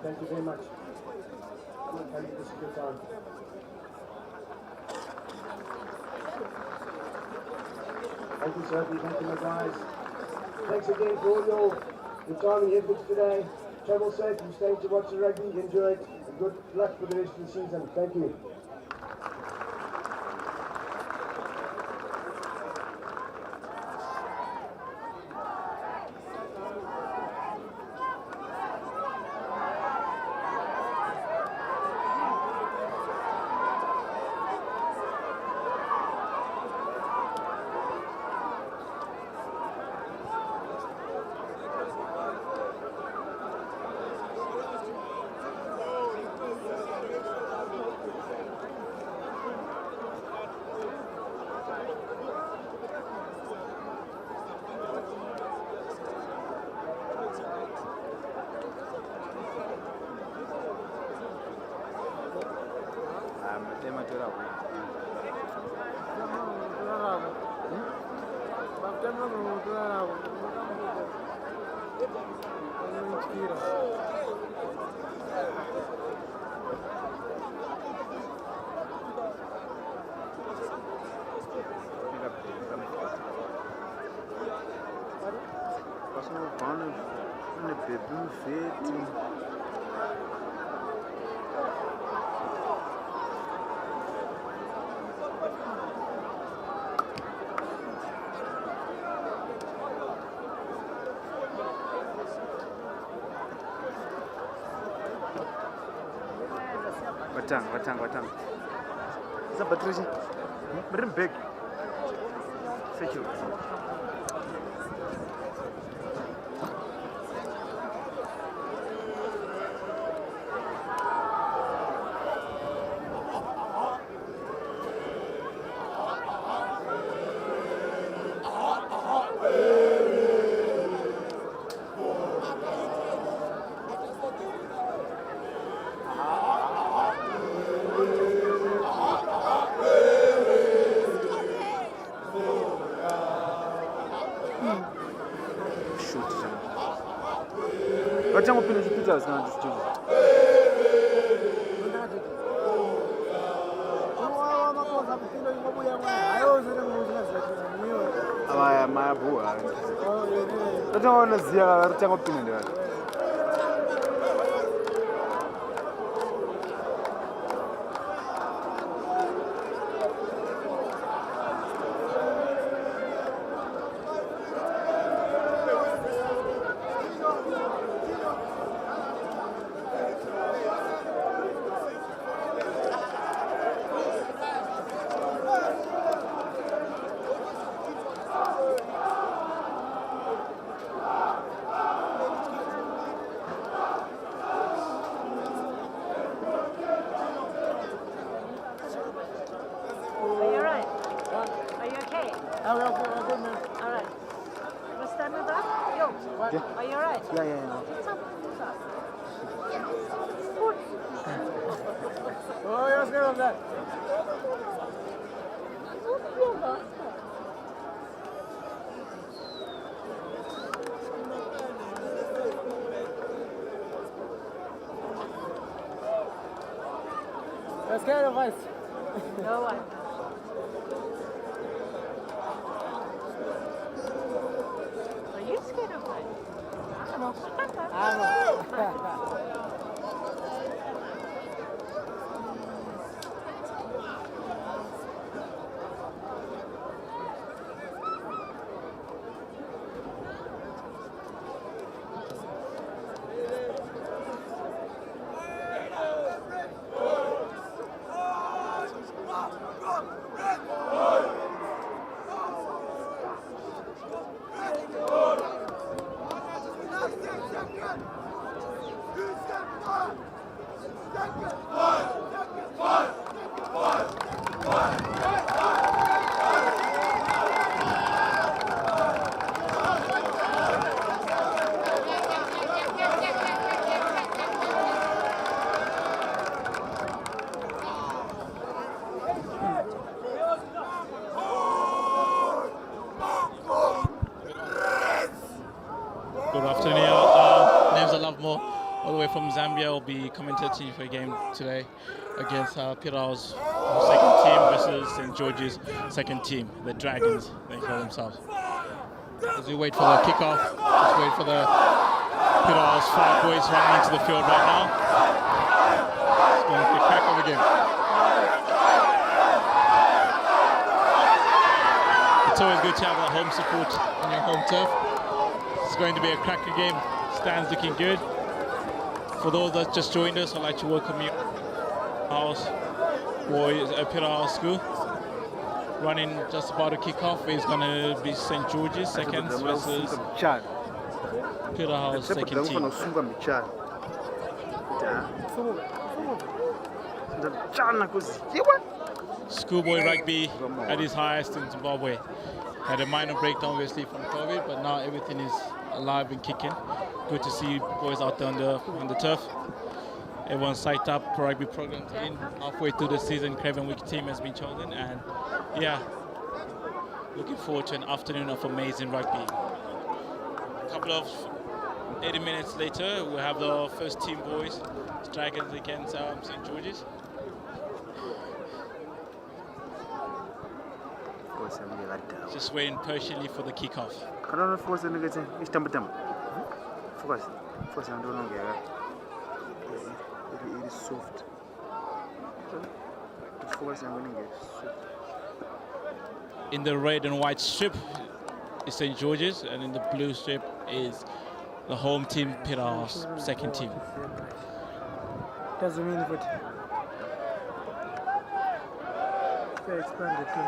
Thank you very much. Thank you, this is a good time. Thank you, Sophie. Thank you, my guys. Thanks again for all your time and efforts today. Travel safe. You stay to watch the rugby. Enjoy it. And good luck for the rest of the season. Thank you. Watang. Is that Patricia? Bring back. Thank you. Watang open the Peterhouse now this studio. My boy. I don't want to see a open there. Are you alright? Yeah. Oh, you're scared of that. You're scared of us? No one. Are you scared of us? I know. all the way from Zambia. I'll be commentating for a game today against Peterhouse second team versus St. George's second team, the Dragons, they call themselves. As we wait for the kickoff, just wait for the Peterhouse 5 boys running into the field right now. It's going to be a crack of a game. It's always good to have that home support on your home turf. It's going to be a cracker game. Stands looking good. For those that just joined us, I'd like to welcome you. House boys at Peterhouse School. Running just about to kick off is going to be St. George's second versus Peterhouse second team. Schoolboy Rugby at its highest in Zimbabwe. Had a minor breakdown obviously from COVID, but now everything is alive and kicking. Good to see boys out there on the turf. Everyone's psyched up for rugby programs in. Halfway through the season, Craven Week team has been chosen, and yeah, looking forward to an afternoon of amazing rugby. A couple of 80 minutes later, we'll have the first team boys, Dragons against St. George's. Just waiting patiently for the kickoff. In the red and white strip is St. George's, and in the blue strip is the home team, Peterhouse, second team. Doesn't mean it. They expanded too.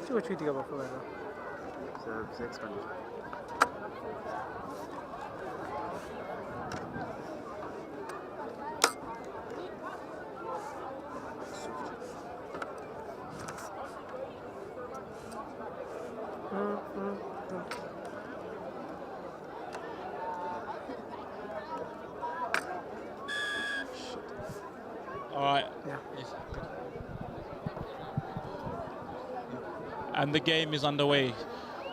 See what you think about for that. It's expanded. All right. Yeah. Yes. And the game is underway.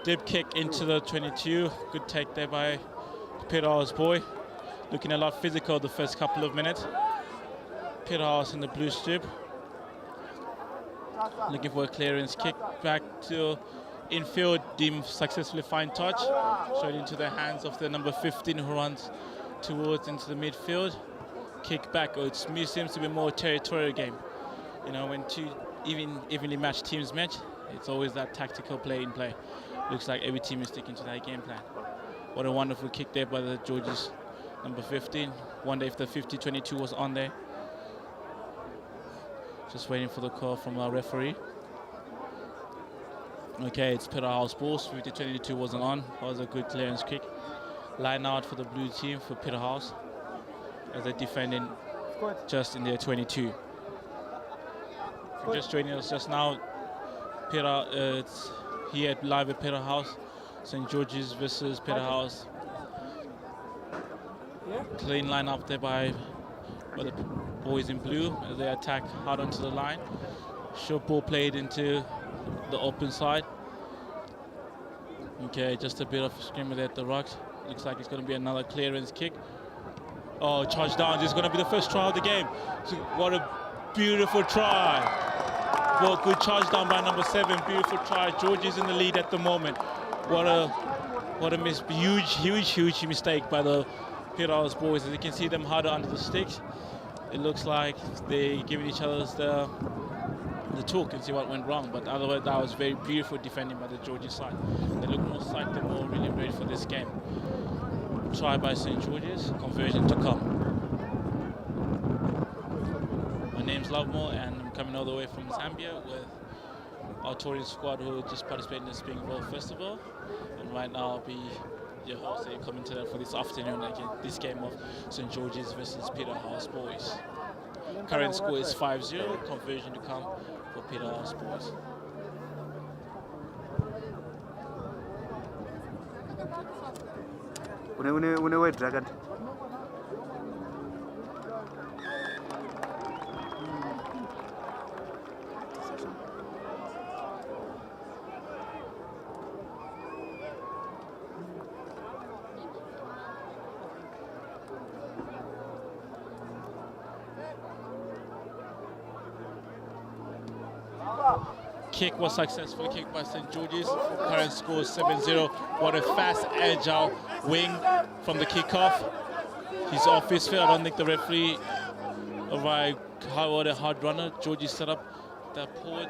Dip kick into the 22. Good take there by Peterhouse boy. Looking a lot physical the first couple of minutes. Peterhouse in the blue strip. Looking for a clearance kick back to infield. Deem successfully fine touch. Straight into the hands of the number 15 who runs towards into the midfield. Kick back. Oh, it seems to be more territorial game. You know, when two evenly matched teams match, it's always that tactical play in play. Looks like every team is sticking to that game plan. What a wonderful kick there by the Georges number 15. Wonder if the 50-22 was on there. Just waiting for the call from our referee. Okay, it's Peterhouse balls. 50-22 wasn't on. That was a good clearance kick. Line out for the blue team for Peterhouse as they're defending just in their 22. If you're just joining us just now, it's here live at Peterhouse. St. George's versus Peterhouse. Clean line up there by the boys in blue as they attack hard onto the line. Short ball played into the open side. Okay, just a bit of scrimmage at the rocks. Looks like it's going to be another clearance kick. Oh, charge down. This is going to be the first try of the game. So what a beautiful try. Well, good charge down by number 7. Beautiful try. George is in the lead at the moment. What a huge mistake by the Peterhouse boys. As you can see them harder under the sticks. It looks like they're giving each other the talk and see what went wrong. But otherwise, that was very beautiful defending by the Georges side. They look more psyched and more really ready for this game. Try by St. George's, conversion to come. My name's Lovemore and I'm coming all the way from Zambia with our touring squad who just participated in the Spring Ball Festival. And right now I'll be your host and commentator for this afternoon again, this game of St. George's versus Peterhouse boys. Current score is 5-0, conversion to come for Peterhouse boys. Une white dragon. kick was successfully kicked by St. George's. Current score is 7-0. What a fast, agile wing from the kickoff. He's off his feet. I don't think the referee arrived. What a hard runner. Georgie set up that port.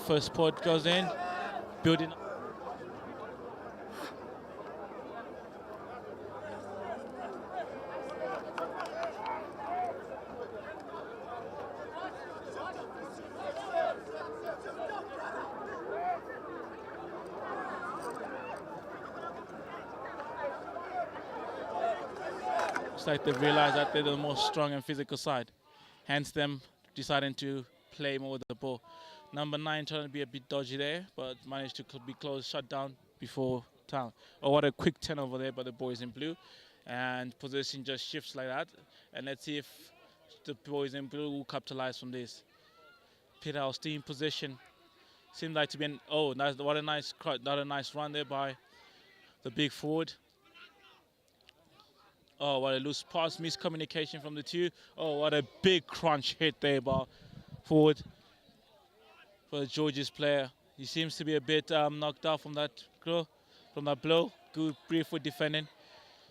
First port goes in. Building. It's like they realize that they're the most strong and physical side. Hence them deciding to play more with the ball. Number 9 trying to be a bit dodgy there, but managed to be closed, shut down before time. Oh, what a quick turnover there by the boys in blue. And position just shifts like that. And let's see if the boys in blue will capitalize from this. Peterhouse team position. Seemed like to be an, oh, nice, what a nice run there by the big forward. Oh, what a loose pass, miscommunication from the two. Oh, what a big crunch hit there by forward for the George's player. He seems to be a bit knocked out from that blow. Good brief foot defending.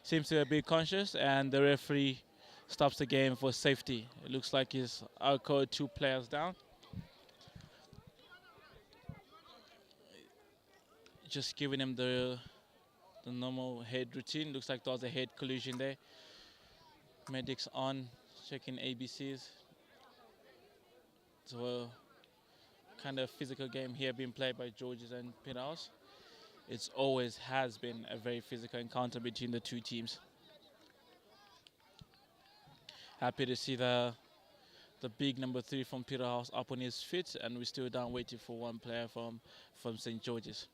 Seems to be a bit conscious, and the referee stops the game for safety. It looks like he's outcalled 2 players down. Just giving him the normal head routine. Looks like there was a head collision there. Medics on, checking ABCs. So a kind of physical game here being played by Georges and Peterhouse. It always has been a very physical encounter between the two teams. Happy to see the big number 3 from Peterhouse up on his feet, and we're still down waiting for one player from St. George's.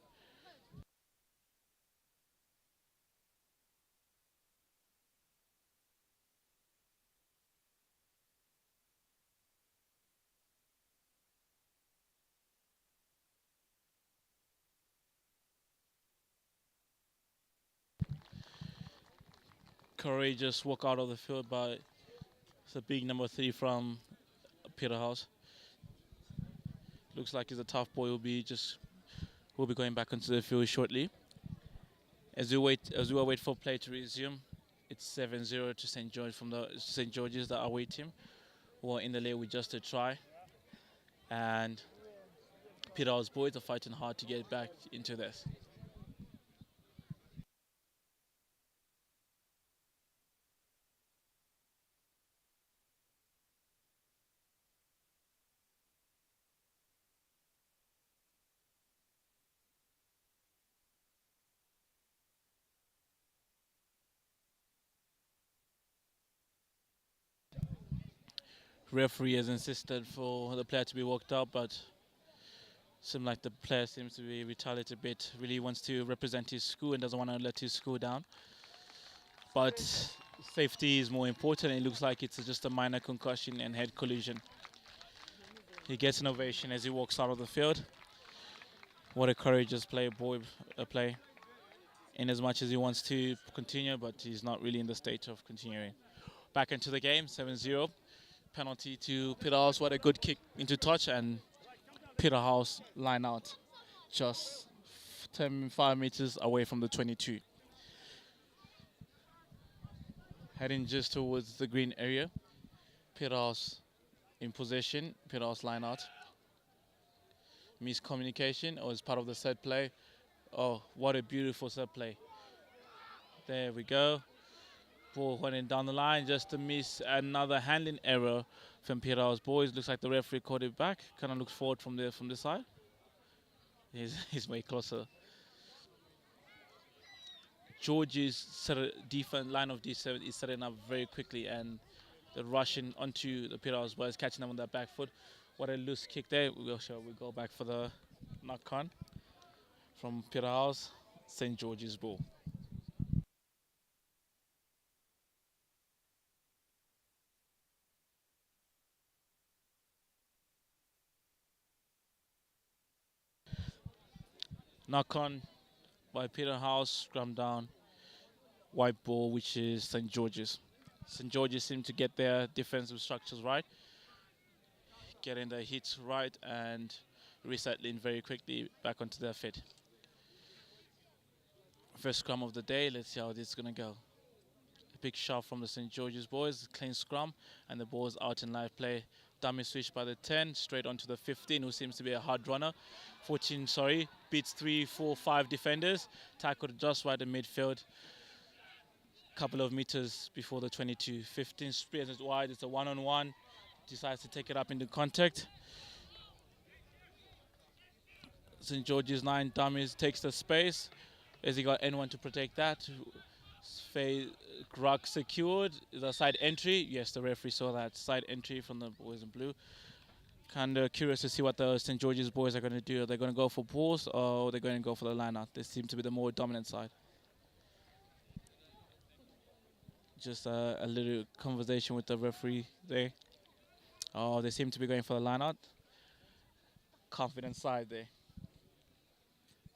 Courageous walk out of the field by the big number 3 from Peterhouse. Looks like he's a tough boy. Will be going back onto the field shortly. As we wait for play to resume, it's 7-0 to St. George from the St. George's, the away team, who are in the lead with just a try. And Peterhouse boys are fighting hard to get back into this. Referee has insisted for the player to be walked out, but seems like the player seems to be retaliated a bit. Really wants to represent his school and doesn't want to let his school down. But safety is more important. It looks like it's just a minor concussion and head collision. He gets an ovation as he walks out of the field. What a courageous play, in as much as he wants to continue, but he's not really in the state of continuing. Back into the game, 7-0. Penalty to Peterhouse. What a good kick into touch, and Peterhouse line out just 5 meters away from the 22. Heading just towards the green area. Peterhouse in possession. Peterhouse line out. Miscommunication, or as part of the set play. Oh, what a beautiful set play. There we go. Ball running down the line, just to miss another handling error from Peterhouse boys. Looks like the referee caught it back. Kind of looks forward from the side. He's way closer. George's defense line of D7 is setting up very quickly, and they're rushing onto the Peterhouse boys, catching them on their back foot. What a loose kick there. We go back for the knock-on from Peterhouse. St. George's ball. Knock on by Peterhouse, scrum down, white ball, which is St. George's. St. George's seem to get their defensive structures right, getting their hits right, and resettling very quickly back onto their feet. First scrum of the day. Let's see how this is going to go. A big shot from the St. George's boys. Clean scrum. And the ball's out in live play. Dummy switch by the 10. Straight onto the 15, who seems to be a hard runner. 14, sorry. Beats 3, 4, 5 defenders. Tackled just right in midfield. Couple of meters before the 22. 15 spears it wide. It's a one-on-one. Decides to take it up into contact. St. George's 9 dummies takes the space. Has he got anyone to protect that? Ruck secured. Is a side entry? Yes, the referee saw that. Side entry from the boys in blue. Kind of curious to see what the St. George's boys are going to do. Are they going to go for balls or are they going to go for the line out? They seem to be the more dominant side. Just a little conversation with the referee there. Oh, they seem to be going for the line out. Confident side there.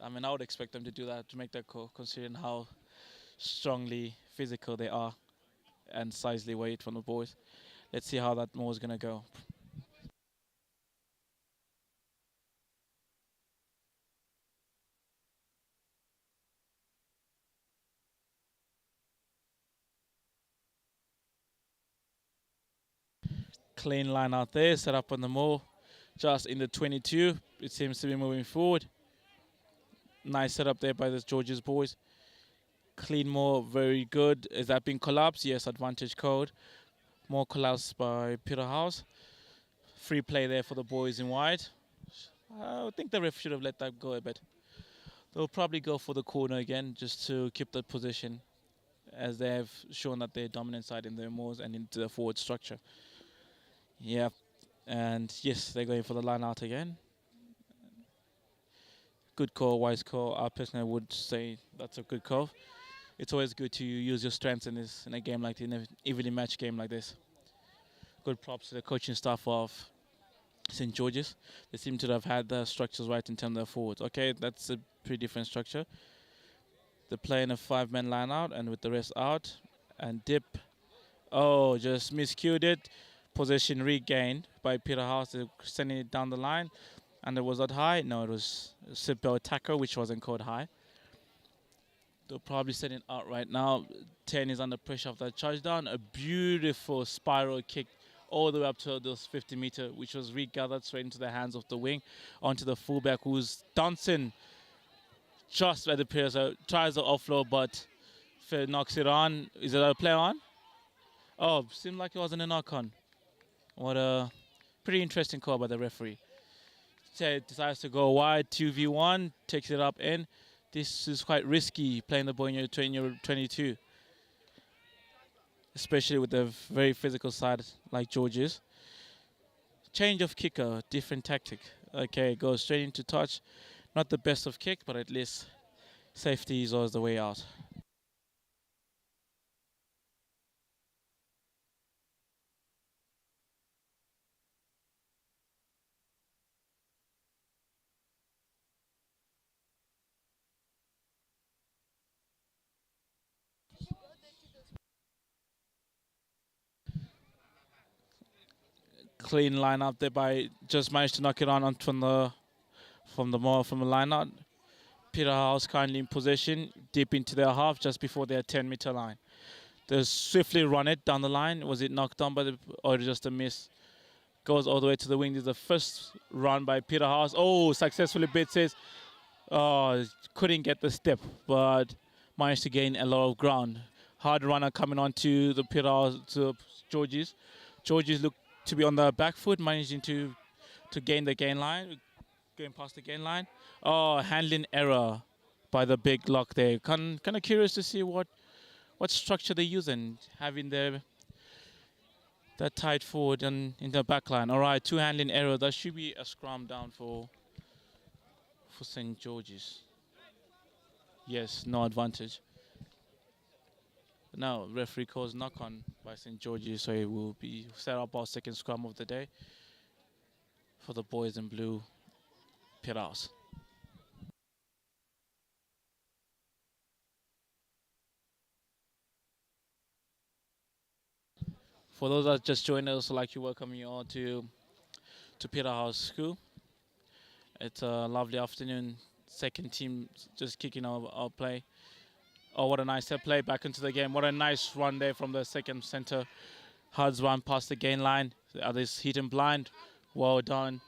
I mean, I would expect them to do that, to make that call, considering how strongly physical they are and sizely weight from the boys. Let's see how that more is going to go. Clean line out there, set up on the more, just in the 22. It seems to be moving forward. Nice setup there by the George's boys. Clean more, very good. Is that being collapsed? Yes, advantage code. More collapsed by Peterhouse. Free play there for the boys in wide. I think the ref should have let that go a bit. They'll probably go for the corner again just to keep the position, as they have shown that they're dominant side in their moves and into the forward structure. Yeah, and yes, they're going for the line out again. Good call, wise call. I personally would say that's a good call. It's always good to use your strengths in a game like this, in an evenly matched game like this. Good props to the coaching staff of St. George's. They seem to have had the structures right in terms of their forwards. Okay, that's a pretty different structure. They're playing a 5-man line out and with the rest out. And dip. Oh, just miscued it. Possession regained by Peterhouse. They're sending it down the line. And it was that high? No, it was a simple attacker, which wasn't called high. They'll probably send it out right now. 10 is under pressure of that charge down. A beautiful spiral kick all the way up to those 50-meter, which was regathered straight into the hands of the wing, onto the fullback, who's dancing just where the players are. Tries to offload, but Phil knocks it on. Is it a play on? Oh, seemed like it wasn't a knock on. What a pretty interesting call by the referee. Decides to go wide, 2v1, takes it up in. This is quite risky, playing the ball in your 22. Especially with the very physical side like George's. Change of kicker, different tactic. Okay, goes straight into touch. Not the best of kick, but at least safety is always the way out. Clean line up there by just managed to knock it on from the line out. Peterhouse kindly in possession, deep into their half just before their 10-meter line. They swiftly run it down the line. Was it knocked down by the or just a miss? Goes all the way to the wing. This is the first run by Peterhouse. Oh, successfully beats it. Oh, couldn't get the step, but managed to gain a lot of ground. Hard runner coming on to the Peterhouse to George's. George's look to be on the back foot, managing to gain the gain line, going past the gain line. Oh, handling error by the big lock there. Kind of curious to see what structure they're using, having that tight forward and in the back line. All right, 2 handling error. That should be a scrum down for St. George's. Yes, no advantage. Now, referee calls knock on by St. George's, so it will be set up our second scrum of the day for the boys in blue, Peterhouse. For those that just joined us, I'd like to welcome you all to Peterhouse School. It's a lovely afternoon. Second team just kicking our play. Oh, what a nice set play back into the game. What a nice run there from the second center. Hard's run past the gain line. The others hit him blind. Well done.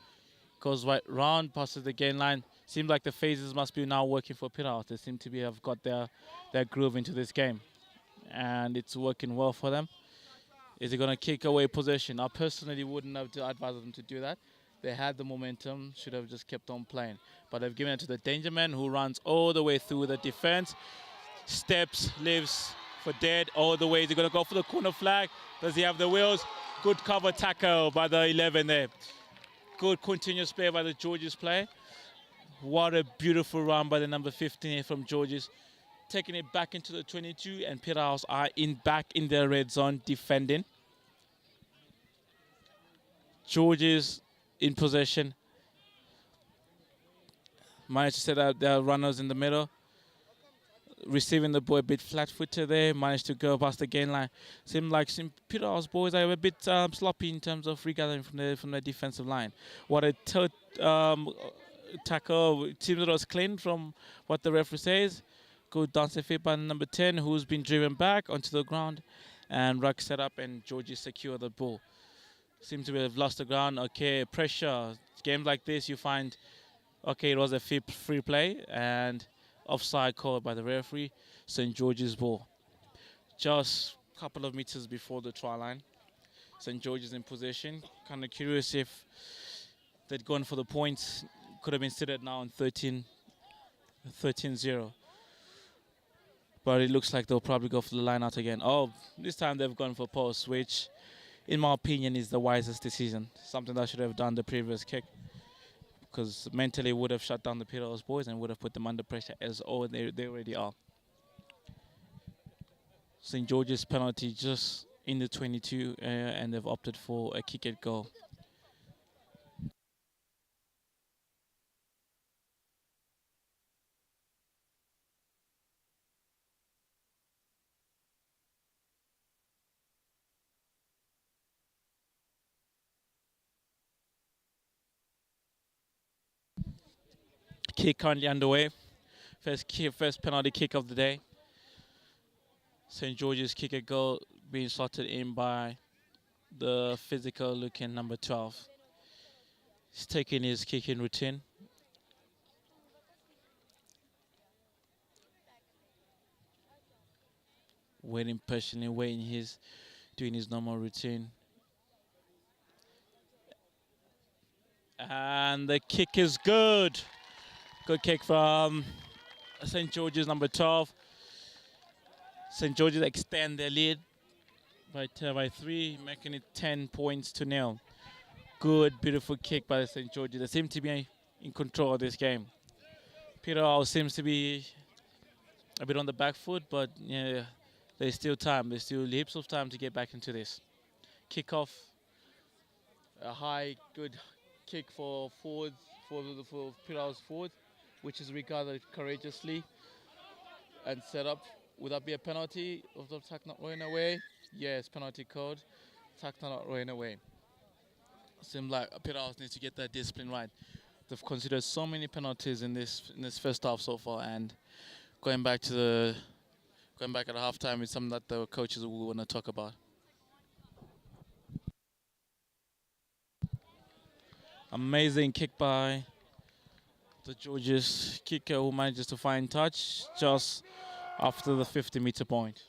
Goes right round, passes the gain line. Seems like the phases must be now working for Peterhouse. They seem to have got their groove into this game. And it's working well for them. Is he going to kick away possession? I personally wouldn't have advised them to do that. They had the momentum, should have just kept on playing. But they've given it to the danger man who runs all the way through the defense. Steps, lives for dead all the way. Is he going to go for the corner flag? Does he have the wheels? Good cover tackle by the 11 there. Good continuous play by the Georges player. What a beautiful run by the number 15 from Georges. Taking it back into the 22, and Peterhouse are back in their red zone defending. Georges in possession. Managed to set out their runners in the middle. Receiving the ball a bit flat-footed there. Managed to go past the gain line. Seemed like some Peterhouse boys are a bit sloppy in terms of regathering from the defensive line. What a tackle. It seems it was clean from what the referee says. Good dancing feet by number 10, who's been driven back onto the ground. And ruck set up, and Georgie secure the ball. Seem to have lost the ground. Okay, pressure. Games like this, you find, okay, it was a free play, and offside called by the referee. St. George's ball. Just a couple of meters before the try line. St. George's in possession. Kind of curious if they'd gone for the points. Could have been seated now on 13-0. But it looks like they'll probably go for the line out again. Oh, this time they've gone for post, which, in my opinion, is the wisest decision. Something that should have done the previous kick, because mentally would have shut down the Peterhouse boys and would have put them under pressure, as they already are. St. George's penalty just in the 22, and they've opted for a kick at goal. Kick currently underway. First penalty kick of the day. St. George's kick at goal being slotted in by the physical looking number 12. He's taking his kicking routine. Waiting patiently, doing his normal routine. And the kick is good. Good kick from St. George's number 12. St. George's extend their lead by 3, making it 10 points to 0. Good, beautiful kick by St. George's. They seem to be in control of this game. Peterhouse seems to be a bit on the back foot, but yeah, there's still time. There's still heaps of time to get back into this. Kick off, a high, good kick for forwards, for Peterhouse forwards, which is regarded courageously and set up. Would that be a penalty of the tack not rolling away? Yes, penalty code. Tack not rolling away. Seems like Peterhouse needs to get that discipline right. They've considered so many penalties in this first half so far, and going back at the halftime is something that the coaches will want to talk about. Amazing kick by the Georges kicker, who manages to find touch just after the 50-meter point.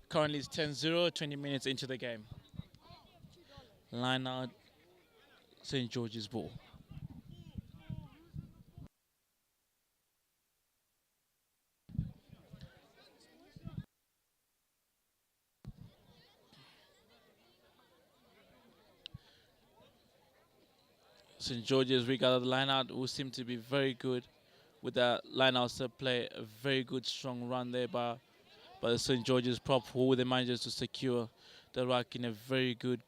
Currently it's 10-0, 20 minutes into the game. Line out, St. George's ball. St. George's regarded the line out, who seemed to be very good with that line out set play. A very good strong run there by the St. George's prop, who they managed to secure the ruck in a very good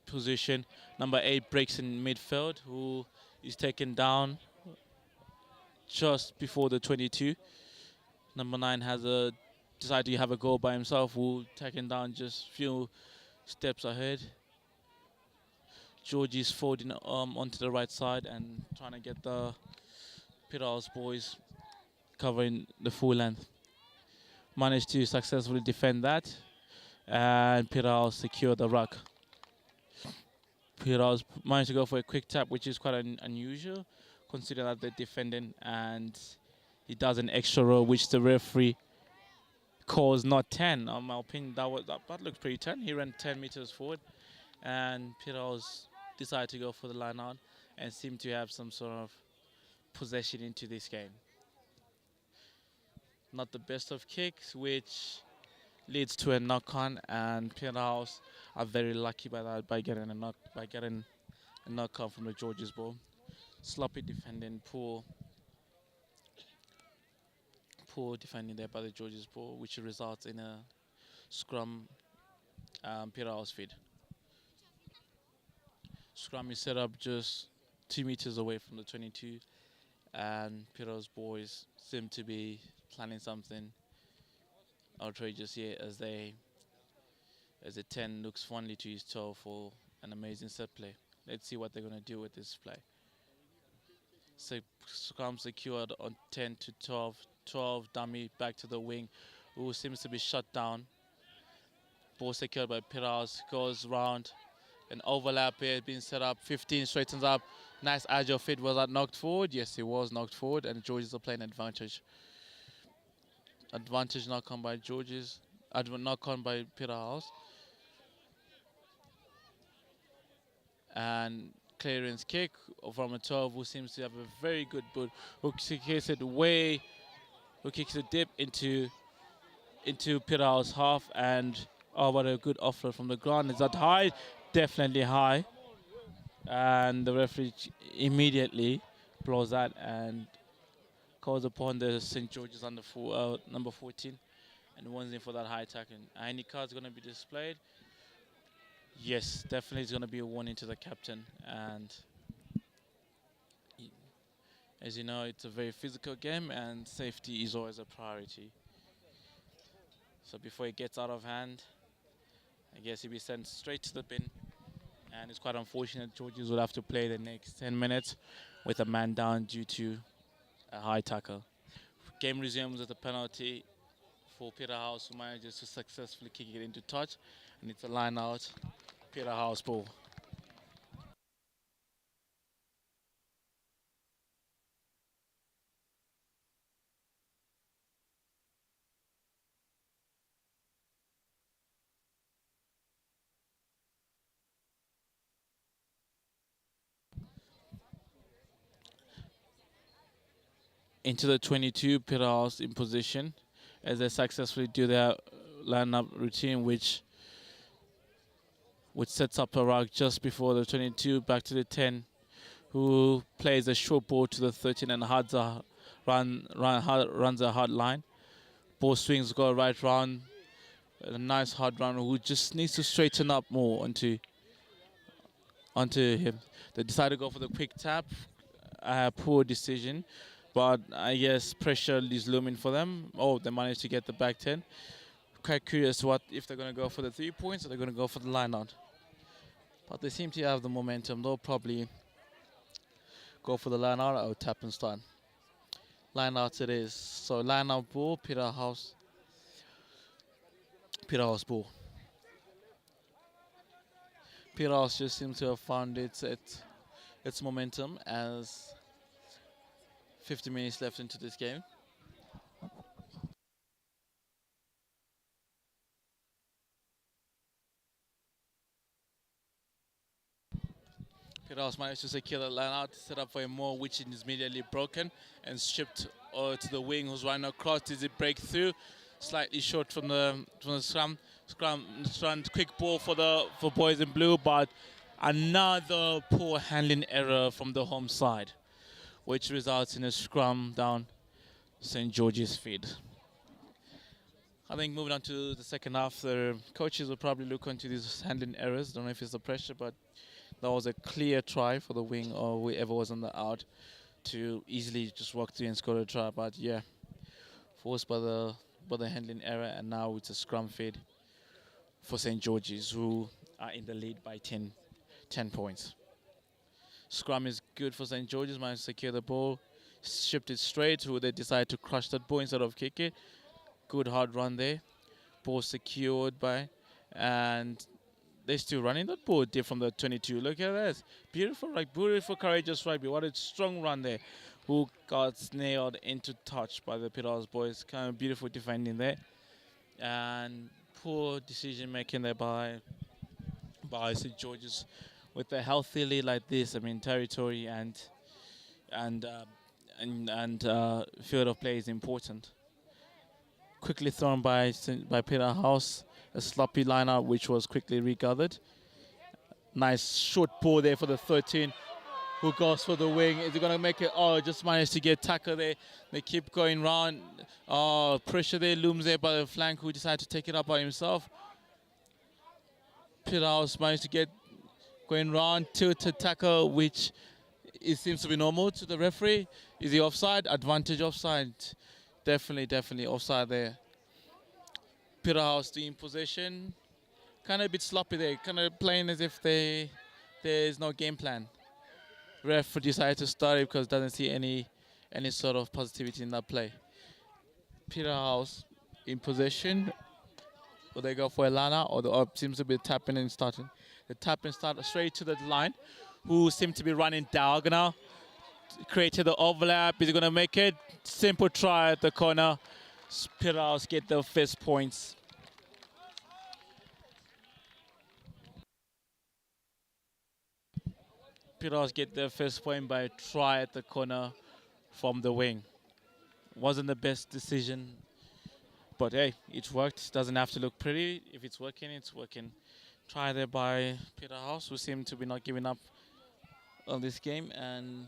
position. Number 8 breaks in midfield, who is taken down just before the 22. Number 9 has decided to have a goal by himself, who taken down just few steps ahead. Georgie's folding onto the right side and trying to get the Peterhouse boys covering the full length. Managed to successfully defend that, and Peterhouse secure the ruck. Peterhouse managed to go for a quick tap, which is quite unusual, considering that they're defending, and he does an extra row, which the referee calls not 10. In my opinion, that looks pretty 10. He ran 10 meters forward, and Peterhouse decided to go for the line out and seemed to have some sort of possession into this game. Not the best of kicks, which leads to a knock-on, and Peterhouse are very lucky by that, by getting a knock-on from the Georges ball. Sloppy defending, poor defending there by the Georges ball, which results in a scrum. Peterhouse feed. Scrum is set up just 2 meters away from the 22, and Peterhouse boys seem to be planning something outrageous here as the 10 looks fondly to his toe for an amazing set play. Let's see what they're going to do with this play. So scrum secured on 10 to 12. 12 dummy back to the wing, who seems to be shut down. Ball secured by Peterhouse, goes round. An overlap here being set up. 15 straightens up. Nice agile fit. Was that knocked forward? Yes, it was knocked forward, and Georges are playing advantage. Advantage knock on by Georges. Knock on by Peterhouse. And clearance kick from a 12 who seems to have a very good boot. Who kicks it deep into Peterhouse half, and oh, what a good offload from the ground. Is that high? Definitely high. And the referee immediately blows that and calls upon the St. George's number 14 and warns him for that high tackle. Any card's going to be displayed? Yes, definitely it's going to be a warning to the captain. And as you know, it's a very physical game, and safety is always a priority. So before it gets out of hand, I guess he'll be sent straight to the bin. And it's quite unfortunate Georges will have to play the next 10 minutes with a man down due to a high tackle. Game resumes with a penalty for Peterhouse, who manages to successfully kick it into touch. And it's a line out, Peterhouse ball. Into the 22, Peterhouse in position as they successfully do their line-up routine, which sets up a ruck just before the 22, back to the 10, who plays a short ball to the 13 and runs a hard line. Ball swings, go right round, a nice hard run, who just needs to straighten up more onto him. They decide to go for the quick tap, poor decision. But I guess pressure is looming for them. Oh, they managed to get the back 10. Quite curious if they're going to go for the 3 points or they're going to go for the line out. But they seem to have the momentum. They'll probably go for the line out or tap and start. Line out it is. So line out ball, Peterhouse ball. Peterhouse just seems to have found its momentum as 50 minutes left into this game. Peterhouse managed to secure the line out, set up for a more, which is immediately broken and stripped to the wing, who's running across. Does it break through? Slightly short from the scrum. Quick ball for boys in blue, but another poor handling error from the home side, which results in a scrum down St. George's feed. I think moving on to the second half, the coaches will probably look into these handling errors. Don't know if it's the pressure, but that was a clear try for the wing or whoever was on the out to easily just walk through and score a try. But yeah, forced by the handling error, and now it's a scrum feed for St. George's, who are in the lead by 10 points. Scrum is good for St. George's, managed to secure the ball, shipped it straight, who they decide to crush that ball instead of kick it. Good hard run there. Ball secured by, and they're still running that ball deep from the 22. Look at that. Beautiful, like beautiful, courageous rugby. What a strong run there. Who got nailed into touch by the Peterhouse boys. Kind of beautiful defending there. And poor decision making there by St. George's. With a healthy lead like this, I mean, territory and field of play is important. Quickly thrown by Peterhouse, a sloppy lineup which was quickly regathered. Nice short ball there for the 13, who goes for the wing. Is he going to make it? Oh, just managed to get tackle there. They keep going round. Oh, pressure there looms there by the flank, who decided to take it up by himself. Peterhouse managed to get going round, tilted tackle, which it seems to be normal to the referee. Is he offside? Advantage offside. Definitely offside there. Peterhouse still in possession. Kind of a bit sloppy there. Kind of playing as if there's no game plan. Ref decided to start it because doesn't see any sort of positivity in that play. Peterhouse in possession. Will they go for Elana, or seems to be tapping and starting? The tap and start straight to the line, who seem to be running diagonal. Created the overlap. Is he going to make it? Simple try at the corner. Peterhouse get the first points. Peterhouse get the first point by a try at the corner from the wing. Wasn't the best decision, but hey, it worked. Doesn't have to look pretty. If it's working, it's working. Try there by Peterhouse, who seem to be not giving up on this game, and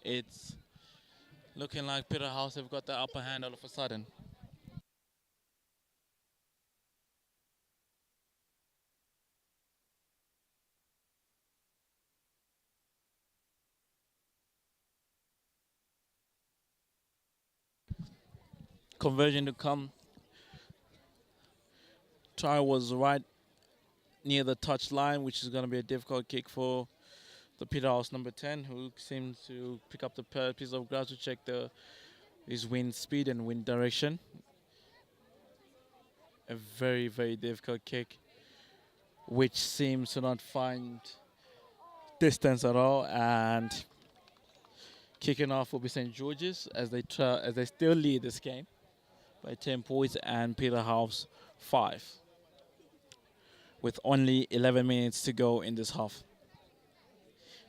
it's looking like Peterhouse have got the upper hand all of a sudden. Conversion to come. Try was right near the touch line, which is going to be a difficult kick for the Peterhouse number 10, who seems to pick up the piece of grass to check his wind speed and wind direction. A very difficult kick, which seems to not find distance at all, and kicking off will be St. George's as they still lead this game by 10 points, and Peterhouse 5, with only 11 minutes to go in this half.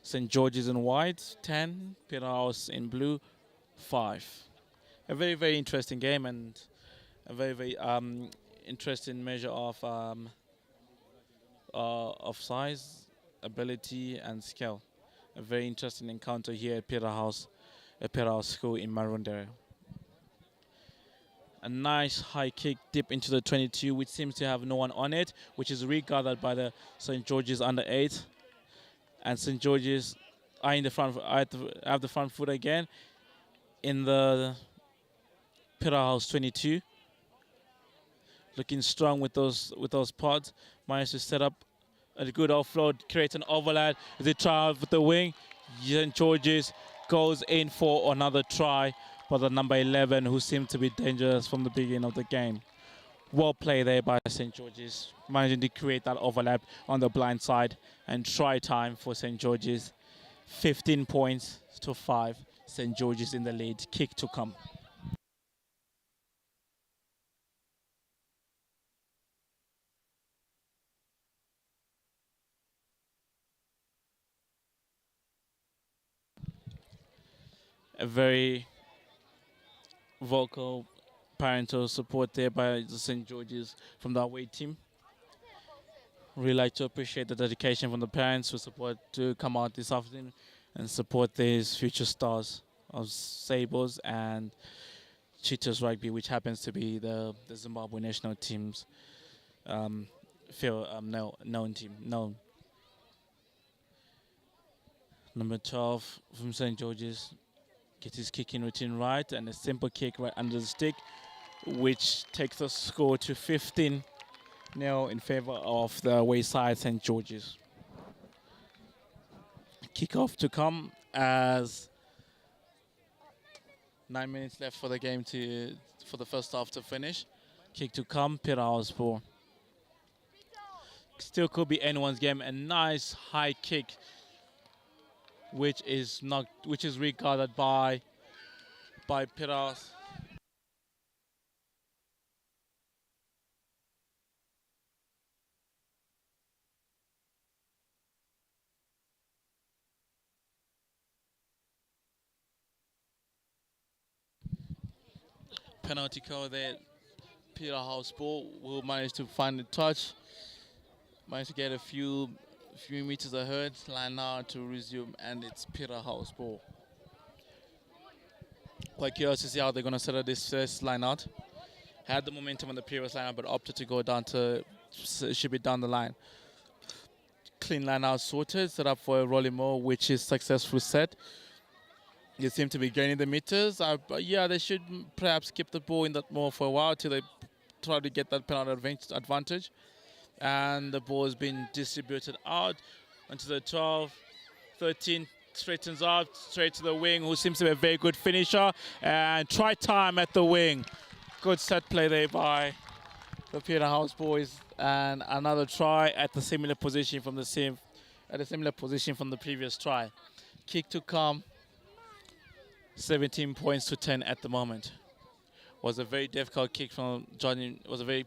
St. George's in white, 10. Peterhouse in blue, 5. A very interesting game, and a very interesting measure of size, ability, and skill. A very interesting encounter here at Peterhouse School in Marundere. A nice high kick deep into the 22, which seems to have no one on it, which is regathered by the St. George's under 8. And St. George's are in the front. Have the front foot again in the Peterhouse 22. Looking strong with those pods. Managed to set up a good offload, create an overlap. They try with the wing. St. George's goes in for another try for the number 11, who seemed to be dangerous from the beginning of the game. Well played there by St. George's, managing to create that overlap on the blind side, and try time for St. George's. 15 points to 5. St. George's in the lead. Kick to come. A very vocal parental support there by the St. George's from the away team. Really like to appreciate the dedication from the parents to come out this afternoon and support these future stars of Sables and Cheetahs Rugby, which happens to be the Zimbabwe national team's known team. Number 12 from St. George's gets his kicking routine right, and a simple kick right under the stick, which takes the score to 15-0 in favor of the away side, St. George's. kickoff to come as 9 minutes left for the game for the first half to finish. Kick to come, Peterhouse ball. Still could be anyone's game. A nice high kick, which is regarded by Peterhouse. Penalty call there. Peterhouse ball will manage to find the touch. Managed to get a few meters ahead. Line out to resume, and it's Peterhouse ball. Quite curious to see how they're going to set up this first line out. Had the momentum on the previous line out, but opted to go down to should be down the line. Clean line out sorted, set up for a rolling more, which is successful set. They seem to be gaining the meters. But yeah, they should perhaps keep the ball in that more for a while till they try to get that penalty advantage. And the ball has been distributed out onto the 12, 13, straightens out, straight to the wing, who seems to be a very good finisher. And try time at the wing. Good set play there by the Peterhouse boys. And another try at the similar position from the previous try. Kick to come. 17 points to 10 at the moment. Was a very difficult kick from Johnny. Was a very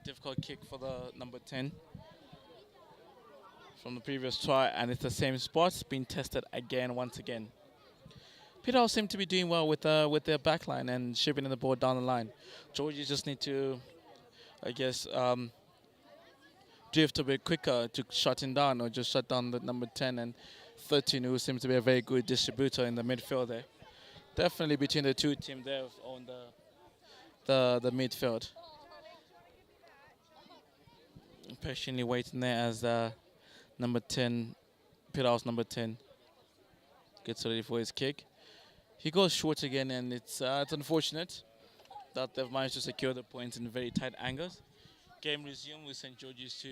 difficult kick for the number 10 from the previous try, and it's the same spot being tested once again. Peterhouse seem to be doing well with their backline and shipping the ball down the line. Georgia just need to, I guess, drift a bit quicker to shut him down, or just shut down the number 10 and 13, who seems to be a very good distributor in the midfield there. Definitely between the two teams there on the midfield. Patiently waiting there as number 10, Peterhouse number 10, gets ready for his kick. He goes short again, and it's unfortunate that they've managed to secure the points in very tight angles. Game resumed with St. George's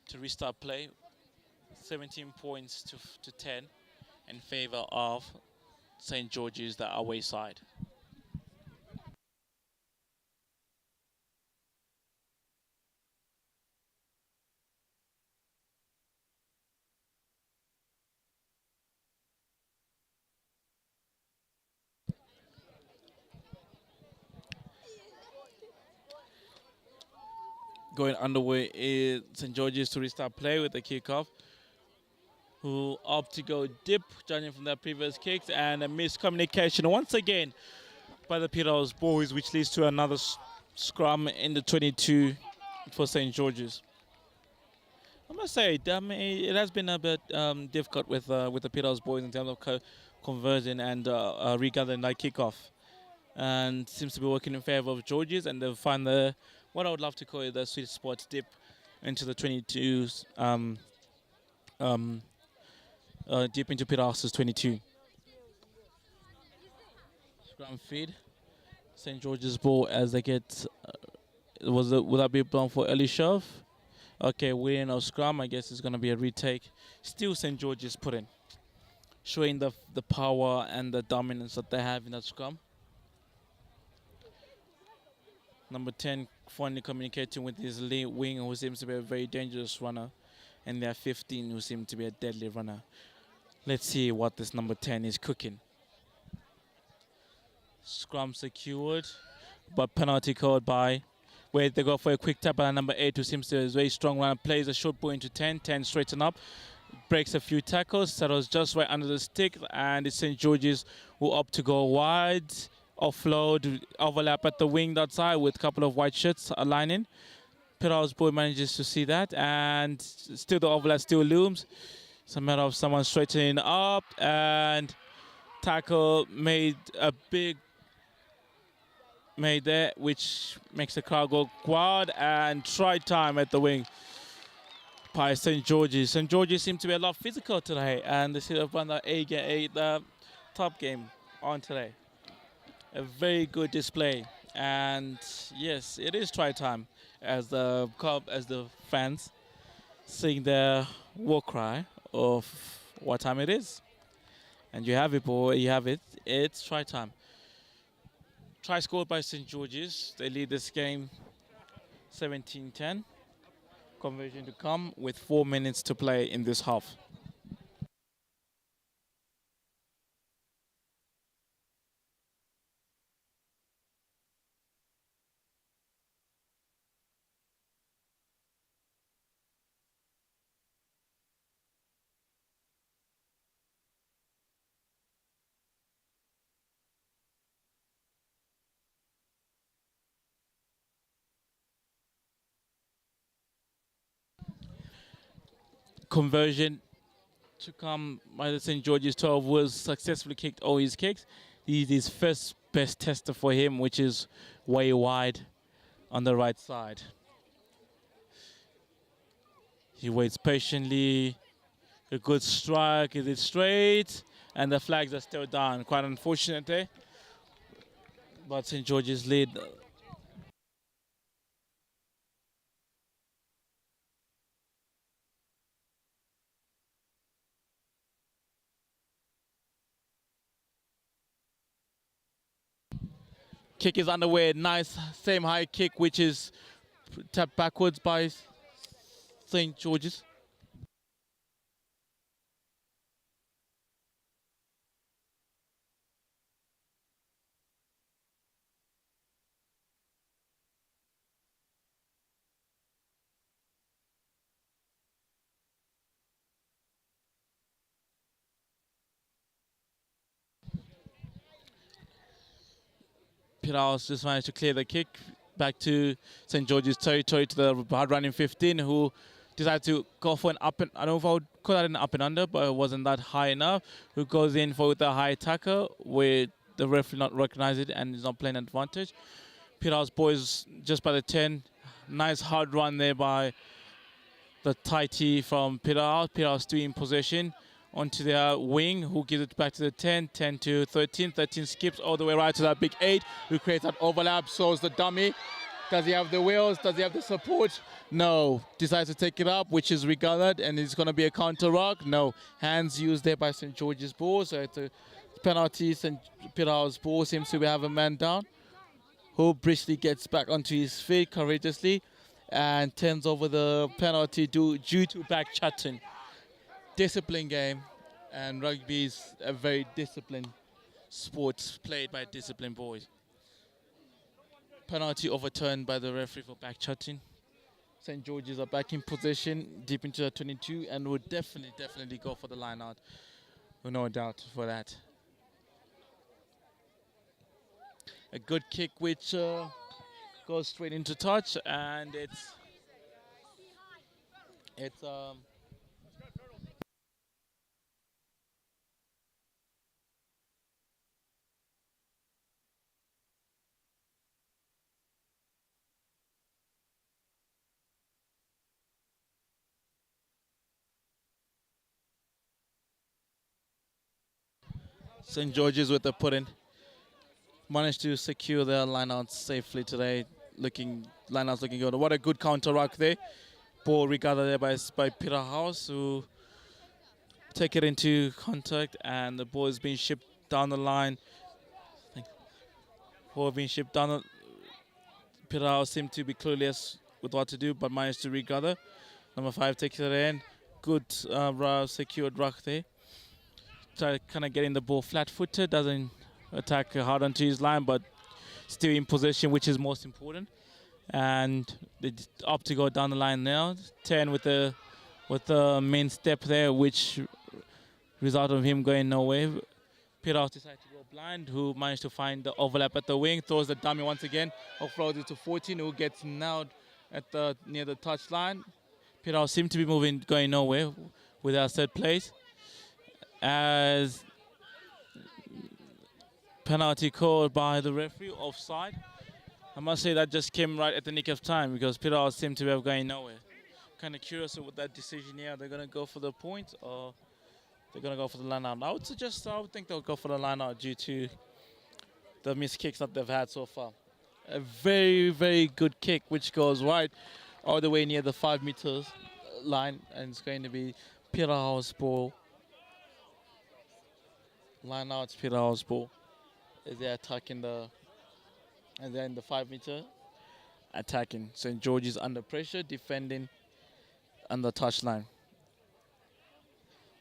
to restart play. 17 points to 10 in favor of St. George's, the away side. Going underway is St. George's to restart play with the kickoff, who opt to go deep, judging from their previous kicks, and a miscommunication once again by the Peterhouse boys, which leads to another scrum in the 22 for St. George's. I must say, it has been a bit difficult with the Peterhouse boys in terms of conversion and regathering that kickoff, and seems to be working in favor of George's, and they'll find what I would love to call it the sweet spot dip into the 22s. Deep into Peterhouse's 22. Scrum feed. St. George's ball as they get. Will that be blown for early shove? Okay, winning of scrum. I guess it's going to be a retake. Still St. George's put in, showing the power and the dominance that they have in that scrum. Number 10 finally communicating with his lead wing, who seems to be a very dangerous runner, and there are 15 who seem to be a deadly runner. Let's see what this number 10 is cooking. Scrum secured, but penalty called by. Wait, they go for a quick tap by number 8, who seems to be a very strong runner. Plays a short ball into 10. 10 straighten up, breaks a few tackles, settles just right under the stick, and it's St. George's who opt to go wide. Offload, overlap at the wing that side with a couple of white shirts aligning. Peterhouse boy manages to see that, and still the overlap still looms. It's a matter of someone straightening up, and tackle made there, which makes the crowd go wild, and try time at the wing by St. George's. St. George's seem to be a lot physical today, and they should have won the top game on today. A very good display, and yes, it is try time as the fans sing their war cry of what time it is. And you have it, boy. You have it. It's try time. Try scored by St. George's. They lead this game 17-10. Conversion to come with 4 minutes to play in this half. Conversion to come by the St. George's 12 was successfully kicked all his kicks. This is his first best tester for him, which is way wide on the right side. He waits patiently. A good strike. Is it straight? And the flags are still down. Quite unfortunate there. But St. George's lead. Kick is underway. Nice same high kick, which is tapped backwards by St. George's. Peterhouse just managed to clear the kick back to St. George's territory, to the hard running 15, who decided to go for an up and, I don't know if I would call that an up and under, but it wasn't that high enough. Who goes in for the high tackle with the referee not recognize it and is not playing advantage. Peterhouse boys just by the 10. Nice hard run there by the tighty from Peterhouse. Peterhouse still in possession. Onto their wing, who gives it back to the 10, 10 to 13. 13 skips all the way right to that big 8, who creates that overlap, shows the dummy. Does he have the wheels? Does he have the support? No. Decides to take it up, which is regarded, and it's going to be a counter rock. No. Hands used there by St. George's ball, so it's a penalty. St. Peterhouse ball seems to have a man down, who briskly gets back onto his feet courageously and turns over the penalty due to back chatting. Disciplined game, and rugby is a very disciplined sport played by disciplined boys. Penalty overturned by the referee for back chatting. St. George's are back in position, deep into the 22, and would definitely go for the line out. No doubt for that. A good kick which goes straight into touch, and it's St. George's with the put-in. Managed to secure their line-out safely today. Line-out's looking good. What a good counter rock there. Ball regathered there by Peterhouse, who take it into contact, and the ball is being shipped down the line. Ball being shipped down the... Peterhouse seemed to be clueless with what to do, but managed to regather. Number 5 takes it in. Good secured rock there. Try kind of getting the ball flat-footed, doesn't attack hard onto his line, but still in possession, which is most important. And they opt to go down the line now. 10 with the main step there, which resulted in him going nowhere. Peterhouse decided to go blind, who managed to find the overlap at the wing, throws the dummy once again, offloads it to 14, who gets nailed at near the touchline. Peterhouse seemed to be going nowhere with our set place. As penalty called by the referee, offside. I must say that just came right at the nick of time, because Peterhouse seemed to be going nowhere. Kind of curious with that decision here. They're going to go for the point, or they're going to go for the line out. I would think they'll go for the line out due to the missed kicks that they've had so far. A very, very good kick, which goes right all the way near the 5 meters line, and it's going to be Peterhouse ball Line out Peterhouse ball. As they're attacking and they're in the 5 meter attacking. St. George's under pressure, defending on the touchline.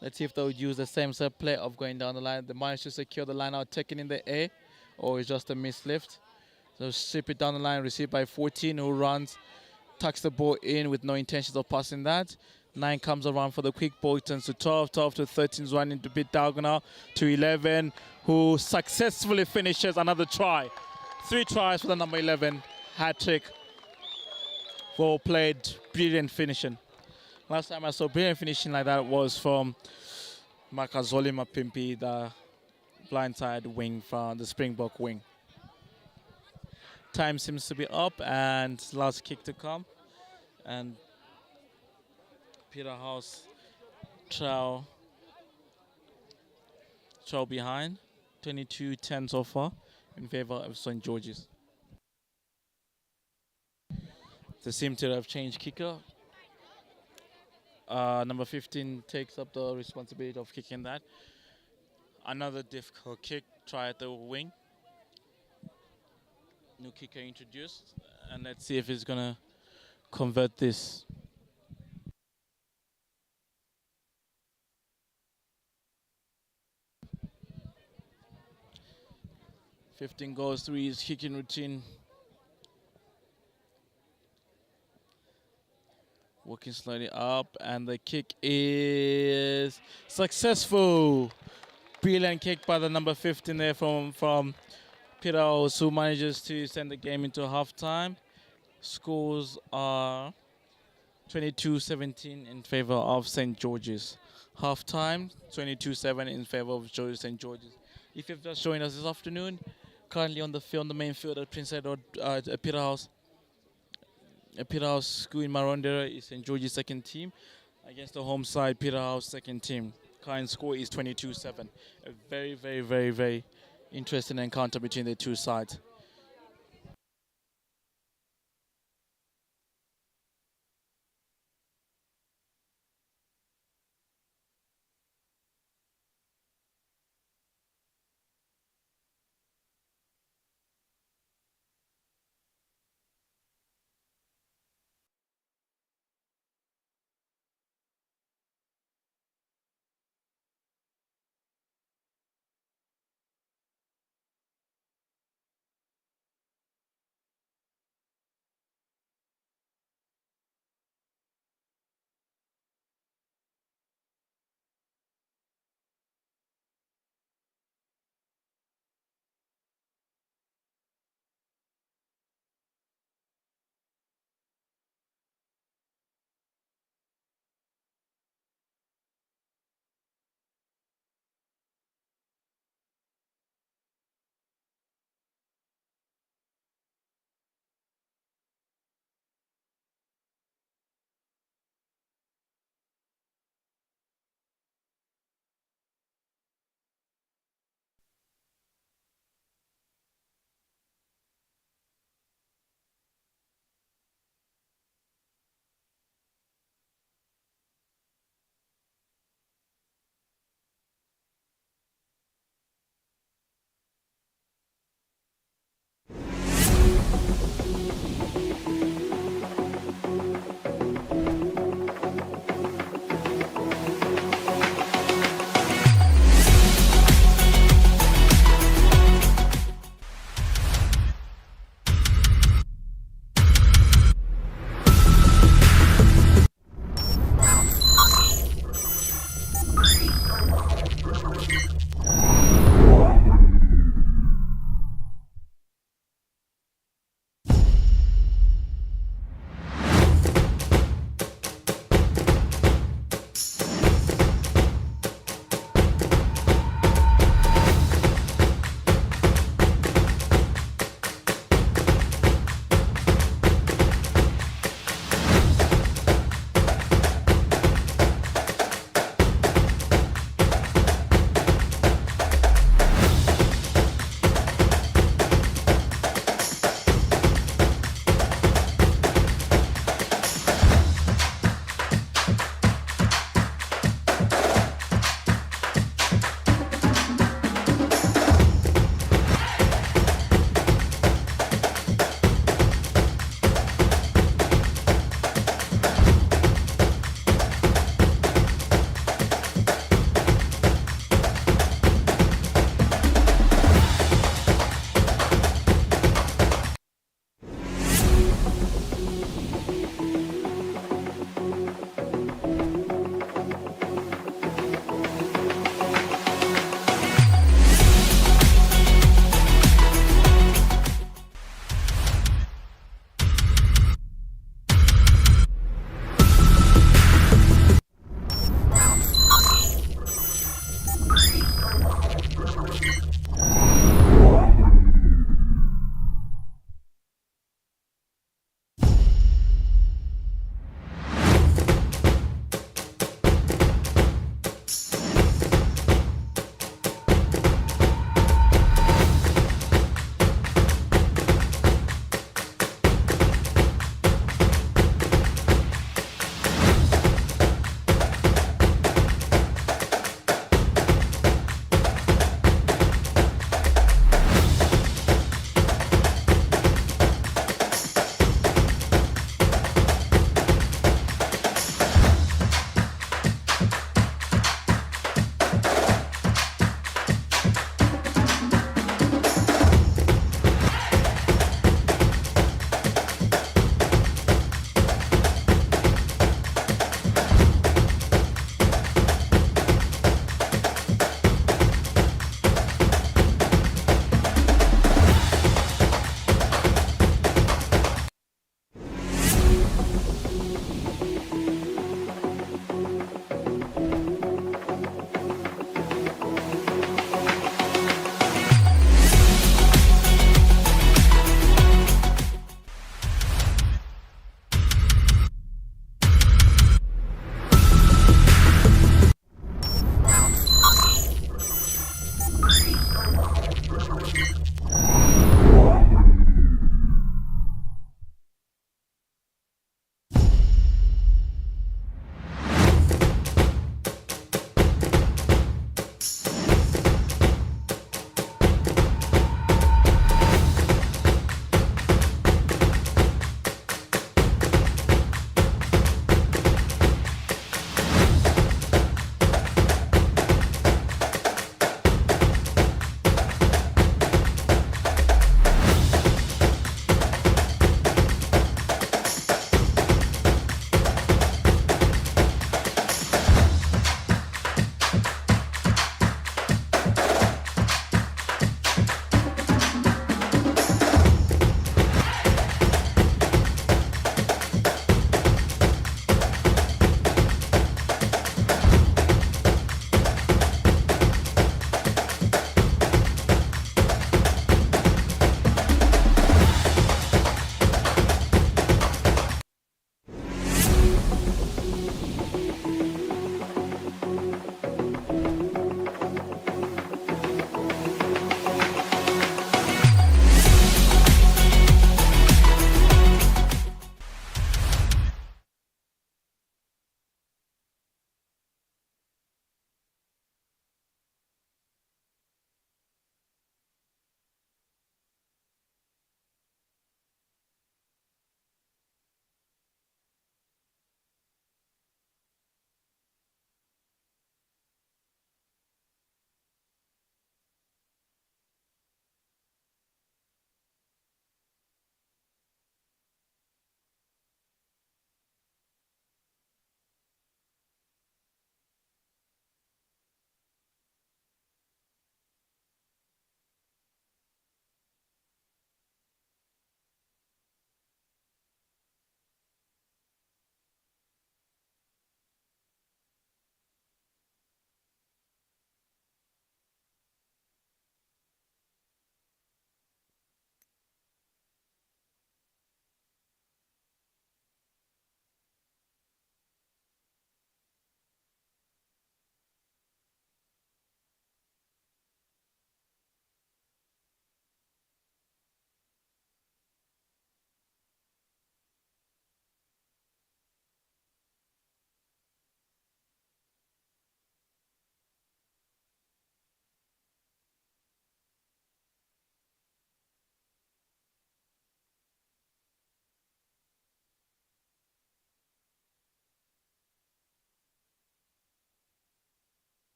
Let's see if they'll use the same set play of going down the line. They managed to secure the line out, taken in the air, or it's just a mislift. So ship it down the line, received by 14, who runs, tucks the ball in with no intentions of passing that. 9 comes around for the quick ball, turns to 12, 12 to 13, is running to bit diagonal to 11, who successfully finishes another try. 3 tries for the number 11, hat-trick. Well played, brilliant finishing. Last time I saw brilliant finishing like that was from Makazoli Mapimpi, the blindside wing from the Springbok wing. Time seems to be up and last kick to come. And Peterhouse trail behind, 22-10 so far in favor of St. George's. They seem to have changed kicker. Number 15 takes up the responsibility of kicking that. Another difficult kick, try at the wing. New kicker introduced, and let's see if he's gonna convert this. 15 goes through his kicking routine. Working slightly up, and the kick is successful. Brilliant kick by the number 15 there from Peterhouse, who manages to send the game into halftime. Scores are 22-17 in favor of St. George's. Halftime, 22-7 in favor of St. George's. If you've just joined us this afternoon, currently on the field, the main field at Prince Edward Peterhouse. Peterhouse School in Marondera is St. George's second team against the home side, Peterhouse second team. Current score is 22-7. A very, very, very, very interesting encounter between the two sides.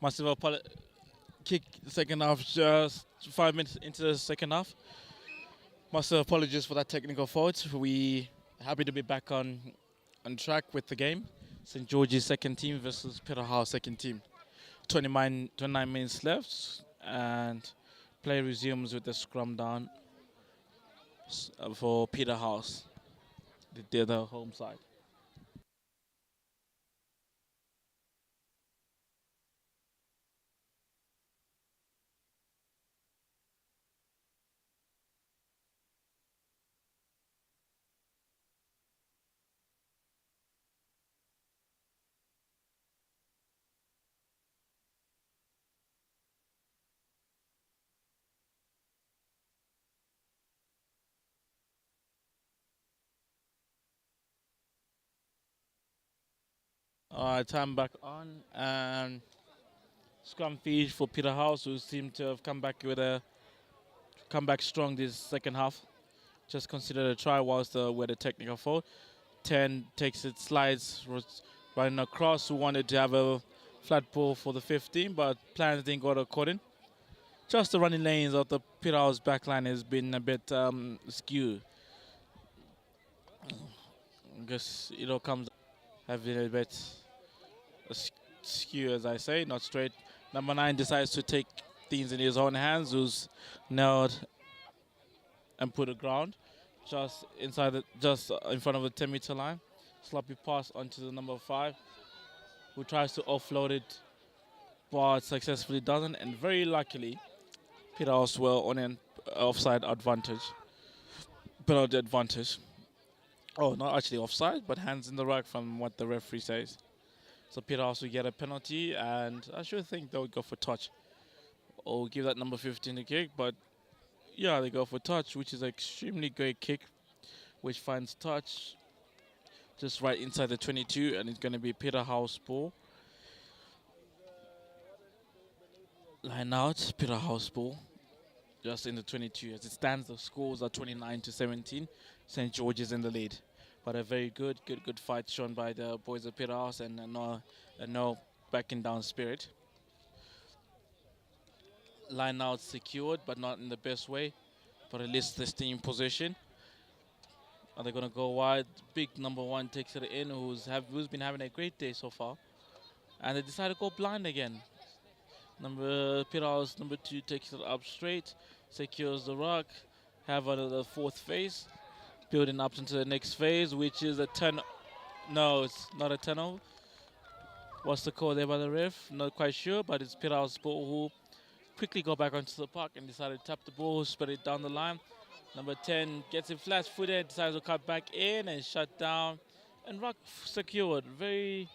Massive kick second half, just 5 minutes into the second half. Massive apologies for that technical fault. We happy to be back on track with the game. St. George's second team versus Peterhouse second team. 29 minutes left, and play resumes with the scrum down for Peterhouse. They're the home side. Time back on, and scrum feed for Peterhouse, who seem to have come back strong this second half. Just considered a try whilst with a technical fault. 10 takes it, slides, running across, who wanted to have a flat ball for the 15, but plans didn't go according. Just the running lanes of the Peterhouse backline has been a bit skewed. I guess it all comes having a bit skew, as I say, not straight. Number 9 decides to take things in his own hands, who's nailed and put the ground just in front of the 10-meter line. Sloppy pass onto the number 5, who tries to offload it, but successfully doesn't. And very luckily, Peterhouse were on an offside advantage, penalty advantage. Oh, not actually offside, but hands in the ruck from what the referee says. So Peterhouse will get a penalty, and I should think they would go for touch or give that number 15 a kick. But yeah, they go for touch, which is an extremely great kick, which finds touch just right inside the 22, and it's going to be Peterhouse ball. Line out, Peterhouse ball, just in the 22. As it stands, the scores are 29-17. St. George is in the lead. But a very good fight shown by the boys of Peterhouse, and no backing down spirit. Line out secured, but not in the best way. But at least they're still in position. Are they going to go wide? Big number 1 takes it in, who's been having a great day so far. And they decide to go blind again. Peterhouse number 2 takes it up straight, secures the ruck, have another 4th phase, building up into the next phase, which is a 10. No, it's not a 10-0. What's the call there by the ref? Not quite sure, but it's Peterhouse ball, who quickly go back onto the park and decided to tap the ball, spread it down the line. Number 10 gets it flat-footed, decides to cut back in and shut down, and ruck secured. The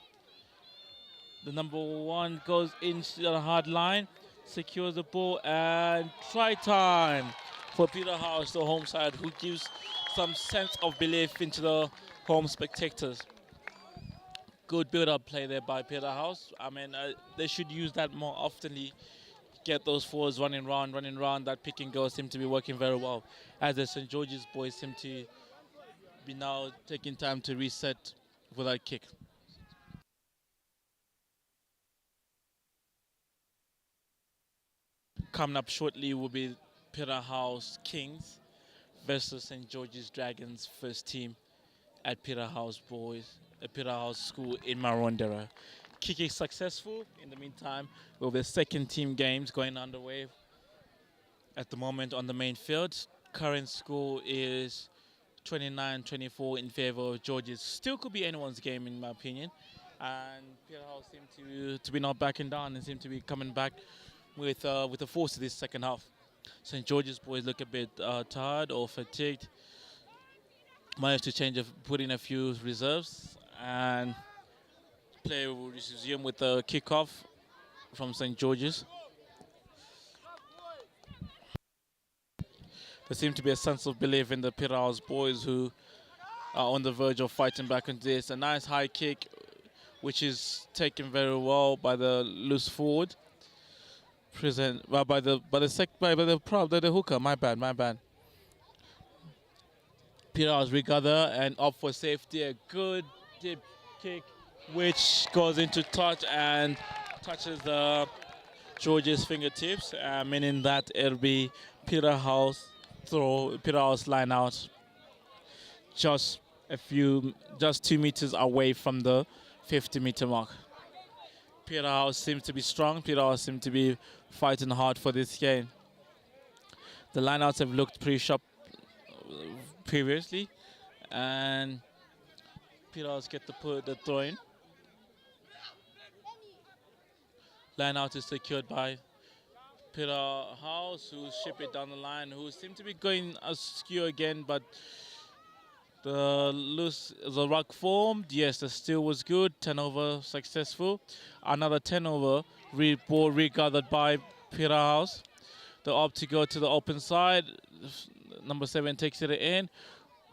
number 1 goes in on a hard line, secures the ball, and try time for Peterhouse, the home side, who gives some sense of belief into the home spectators. Good build-up play there by Peterhouse. I mean, they should use that more oftenly. Get those forwards running round. That pick and go seem to be working very well, as the St. George's boys seem to be now taking time to reset for that kick. Coming up shortly will be Peterhouse Kings versus St. George's Dragons first team at Peterhouse School in Marondera. Kicking successful. In the meantime, with the second team games going underway at the moment on the main field. Current score is 29-24 in favor of George's. Still could be anyone's game in my opinion. And Peterhouse seem to be not backing down and seem to be coming back with the force of this second half. St. George's boys look a bit tired or fatigued. Managed to put in a few reserves, and play will resume with the kickoff from St. George's. There seems to be a sense of belief in the Peterhouse boys, who are on the verge of fighting back into this. A nice high kick, which is taken very well by the loose forward. By the hooker. My bad. Peterhouse regather and up for safety. A good dip kick, which goes into touch, and touches the George's fingertips, meaning that it'll be Peterhouse throw, Peterhouse line out, just 2 meters away from the 50-meter mark. Peterhouse seems to be strong. Peterhouse seems to be fighting hard for this game. The lineouts have looked pretty sharp previously, and Peterhouse get to put the throw in. Lineout is secured by Peterhouse, who ship it down the line, who seem to be going askew again, but the ruck formed. Yes, the steal was good. Turnover successful. Another turnover. Ball regathered by Peterhouse. They opt to go to the open side. Number 7 takes it in,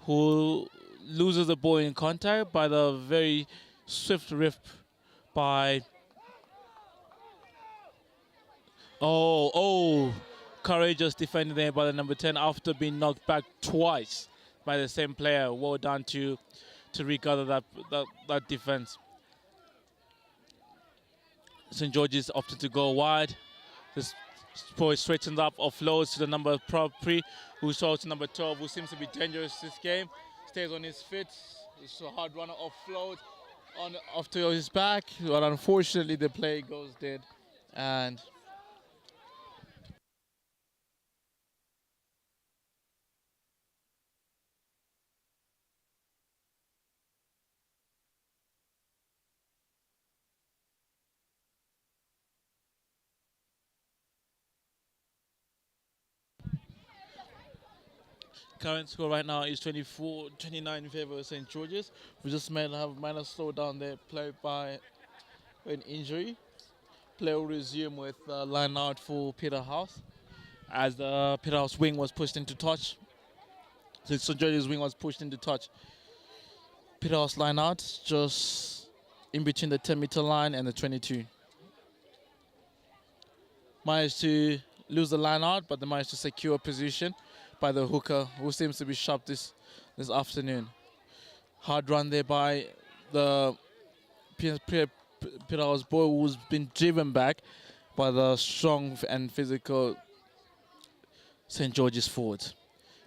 who loses the ball in contact by the very swift rip by. Courageous defending there by the number 10 after being knocked back twice by the same player. Well done to regather that defense. St. George's opted to go wide. This ball straightens up, offloads to the number Pri, who shows to number 12, who seems to be dangerous this game. Stays on his feet. It's a hard runner, offload off to his back. But unfortunately, the play goes dead. And current score right now is 24-29 in favor of St. George's. We just might have minor slowdown there, played by an injury. Play will resume with line out for Peterhouse, as the Peterhouse wing was pushed into touch. So St. George's wing was pushed into touch. Peterhouse line out just in between the 10-meter line and the 22. Managed to lose the line out, but they managed to secure a position by the hooker, who seems to be sharp this afternoon. Hard run there by the Peterhouse boy, who's been driven back by the strong and physical St. George's forward.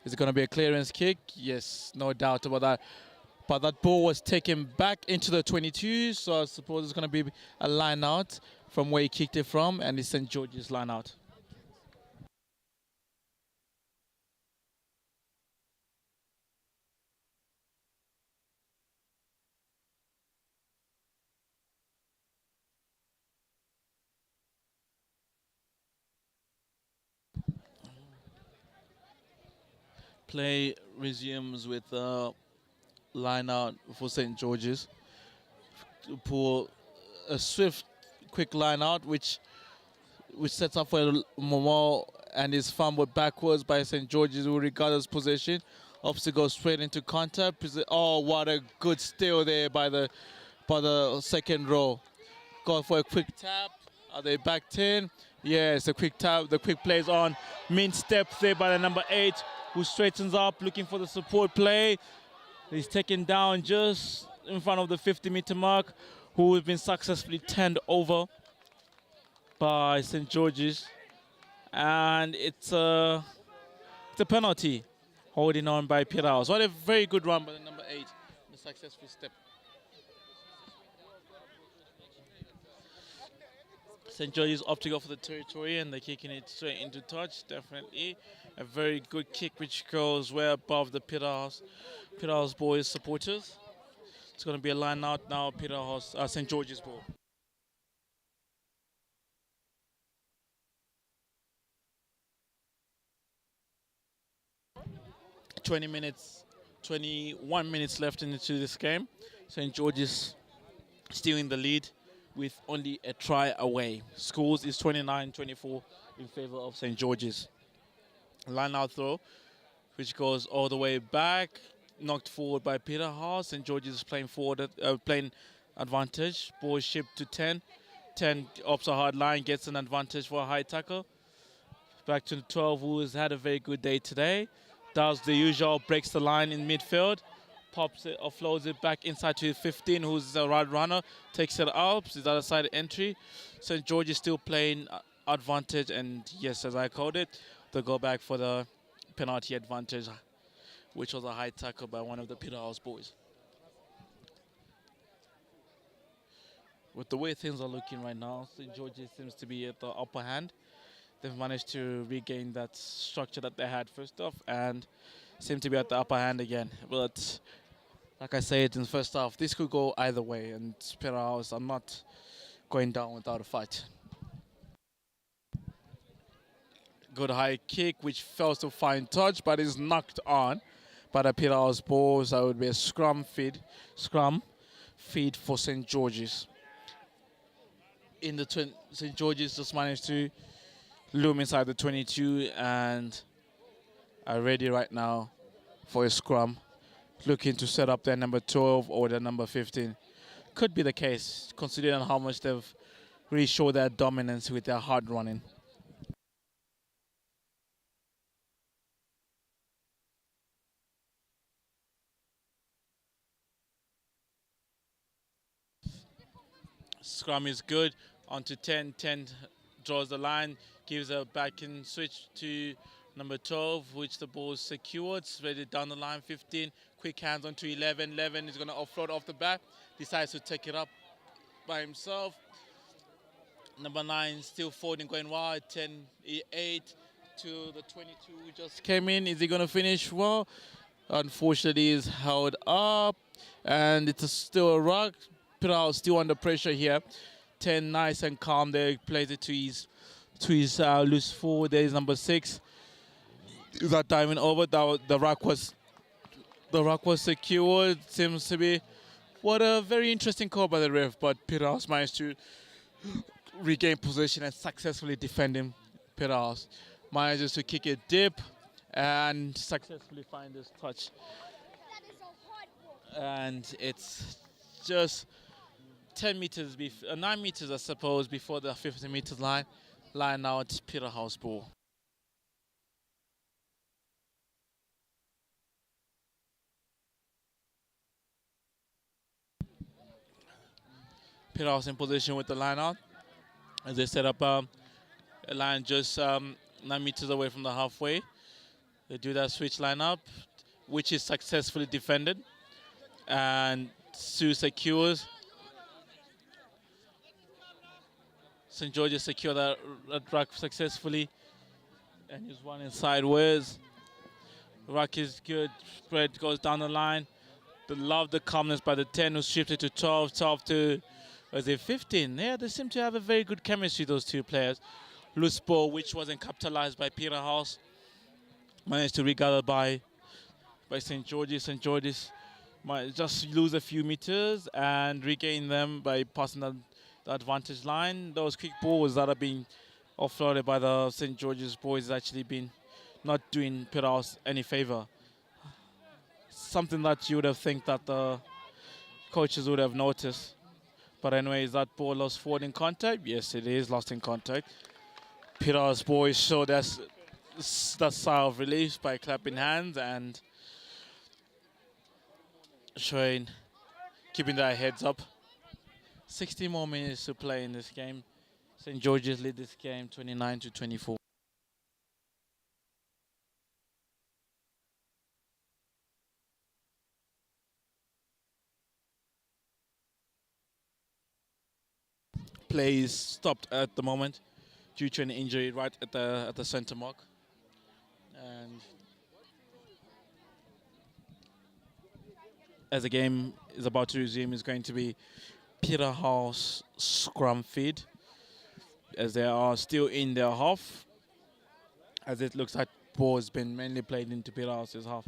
Is it going to be a clearance kick? Yes, no doubt about that. But that ball was taken back into the 22, so I suppose it's going to be a line out from where he kicked it from, and it's St. George's line out. Play resumes with line out for St. George's. To pull a swift, quick line out, which sets up for Momo, and is fumbled backwards by St. George's, who regathers possession. Opts to go straight into contact. Oh, what a good steal there by the second row. Go for a quick tap. Are they back 10? Yes, a quick tap. The quick plays on. Mean step there by the number 8. Who straightens up, looking for the support play. He's taken down just in front of the 50-meter mark, who has been successfully turned over by St. George's. And it's a penalty, holding on by Peterhouse. What a very good run by the number 8, the successful step. St. George's opt to go for the territory, and they're kicking it straight into touch. Definitely a very good kick, which goes way above the Peterhouse boys supporters. It's going to be a line out now. Peterhouse, St. George's ball. (20 minutes, 21 minutes left into this game. St. George's still in the lead with only a try away. Schools is 29-24 in favor of St. George's. Line out throw, which goes all the way back, knocked forward by Peterhouse. St. George's is playing forward, playing advantage. Ball shipped to 10. 10 opts a hard line, gets an advantage for a high tackle. Back to the 12, who has had a very good day today. Does the usual, breaks the line in midfield. pops it, offloads it back inside to 15, who's the right runner, takes it up, it's the other side entry. St. George is still playing advantage, and yes, as I called it, they go back for the penalty advantage, which was a high tackle by one of the Peterhouse boys. With the way things are looking right now, St. George's seems to be at the upper hand. They've managed to regain that structure that they had first off and seem to be at the upper hand again. But like I said in the first half, this could go either way, and Peterhouse are not going down without a fight. Good high kick, which fails to find touch, but is knocked on by the Peterhouse ball. So it would be a scrum feed for St. George's. In the St. George's just managed to loom inside the 22 and are ready right now for a scrum, looking to set up their number 12 or their number 15. Could be the case, considering how much they've really showed their dominance with their hard running. Scrum is good. On to 10. 10 draws the line, gives a back and switch to number 12, which the ball is secured. Ready down the line. 15. Quick hands onto 11. 11 is going to offload off the back. Decides to take it up by himself. Number 9 still forwarding, going wide. 10, 8 to the 22 who just came in. Is he going to finish well? Unfortunately, is held up. And it's still a ruck. Peterhouse still under pressure here. 10 nice and calm there. Plays it to his loose forward. There is number 6. Is that diving over? The ruck was secured. Seems to be what a very interesting call by the ref. But Peterhouse managed to regain possession and successfully defending. Peterhouse manages to kick it deep and successfully find this touch. And it's just 10 meters, 9 meters, I suppose, before the 50 meters line. Line out, Peterhouse ball. Peterhouse in position with the line out as they set up a line just 9 meters away from the halfway. They do that switch line up, which is successfully defended, and Sue secures. St. George's secure that ruck successfully and he's running sideways. Ruck is good. Spread goes down the line. Love the calmness by the 10 who shifted to 12. 12 to, was it 15? Yeah, they seem to have a very good chemistry, those two players. Loose ball, which wasn't capitalized by Peterhouse. Managed to regather by St. George's. St. George's might just lose a few meters and regain them by passing the advantage line. Those quick balls that are being offloaded by the St. George's boys has actually been not doing Peterhouse any favor. Something that you would have think that the coaches would have noticed. But anyway, is that ball lost forward in contact? Yes, it is lost in contact. Peterhouse boys show that sigh of relief by clapping hands and showing, keeping their heads up. 60 more minutes to play in this game. St. George's lead this game 29-24. Play is stopped at the moment due to an injury right at the center mark. And as the game is about to resume, it's going to be Peterhouse scrum feed, as they are still in their half, as it looks like ball has been mainly played into Peterhouse's half.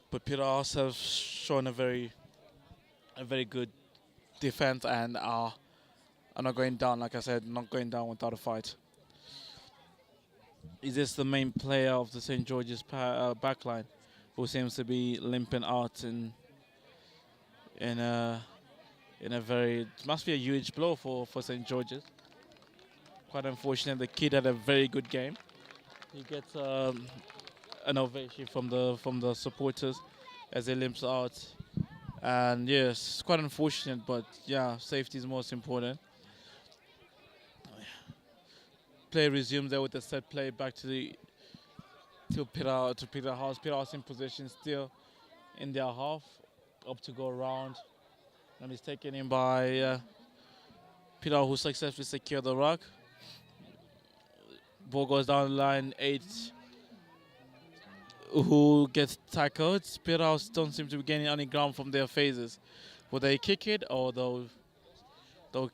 But Peterhouse have shown a very good defense and are not going down, like I said, not going down without a fight. Is this the main player of the St. George's backline who seems to be limping out in a very, it must be a huge blow for St. George's. Quite unfortunate. The kid had a very good game. He gets an ovation from the supporters as he limps out. And yes, it's quite unfortunate, but yeah, safety is most important. Play resumes there with the set play back to Peterhouse. Peterhouse in possession still in their half, up to go around, and he's taken in by Peterhouse, who successfully secured the ruck. Ball goes down the line, 8 who gets tackled. Peterhouse don't seem to be gaining any ground from their phases. Will they kick it or they'll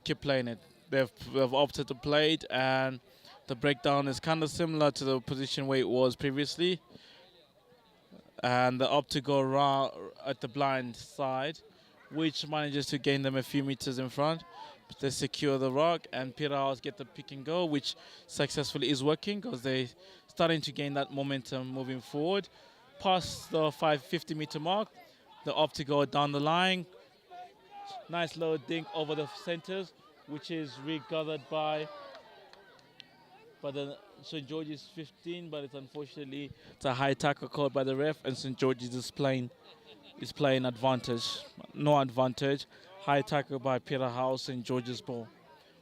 keep playing it? They've opted to play it, and the breakdown is kind of similar to the position where it was previously. And the up to go around at the blind side, which manages to gain them a few meters in front. But they secure the rock, and Peterhouse get the pick and go, which successfully is working because they're starting to gain that momentum moving forward. Past the 50-meter mark, the up to go down the line. Nice low dink over the centers, which is regathered by the St. George's 15, but it's a high tackle called by the ref, and St. George's is playing advantage. No advantage. High tackle by Peterhouse, St. George's ball.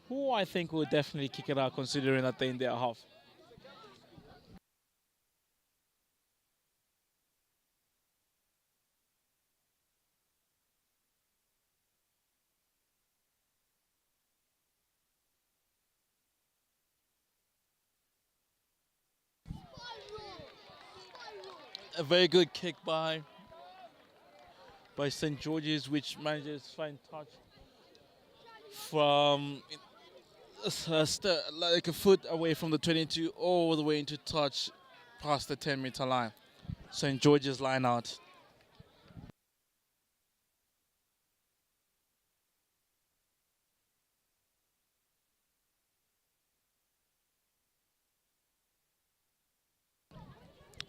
Who I think will definitely kick it out considering that they're in their half. A very good kick by St. George's, which manages to find touch from like a foot away from the 22 all the way into touch past the 10-meter line. St. George's line out.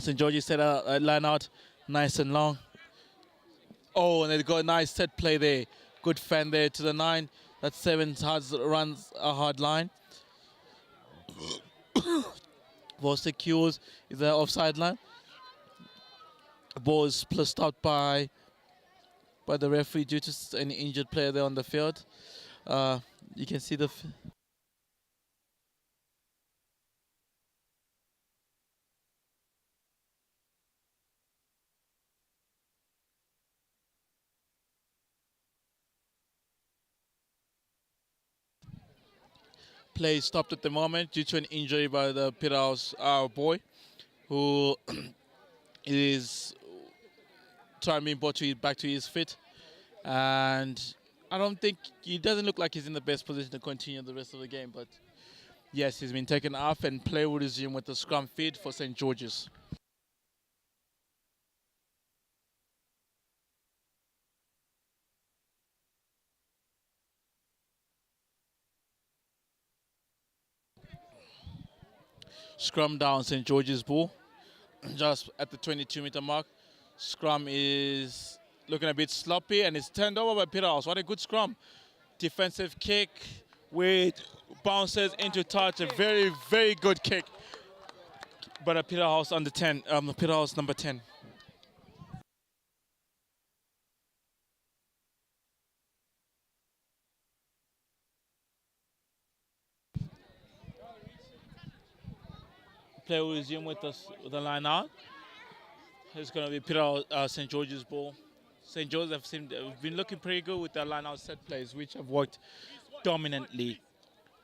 St. George's set a line out nice and long. Oh, and they got a nice set play there. Good fan there to the 9. That 7 runs a hard line. Ball secures. Is there offside line? Ball is plussed out by the referee due to an injured player there on the field. You can see the... Play stopped at the moment due to an injury by the Peterhouse boy, who is trying to be brought back to his feet. And I don't think, he doesn't look like he's in the best position to continue the rest of the game. But yes, he's been taken off, and play will resume with the scrum feed for St. George's. Scrum down, St. George's ball, just at the 22-meter mark. Scrum is looking a bit sloppy, and it's turned over by Peterhouse. What a good scrum. Defensive kick, with bounces into touch. A very, very good kick. But a Peterhouse under 10, Peterhouse number 10. Play will resume with the line out. It's going to be Peterhouse, St. George's ball. St. George's have been looking pretty good with their line out set plays, which have worked dominantly.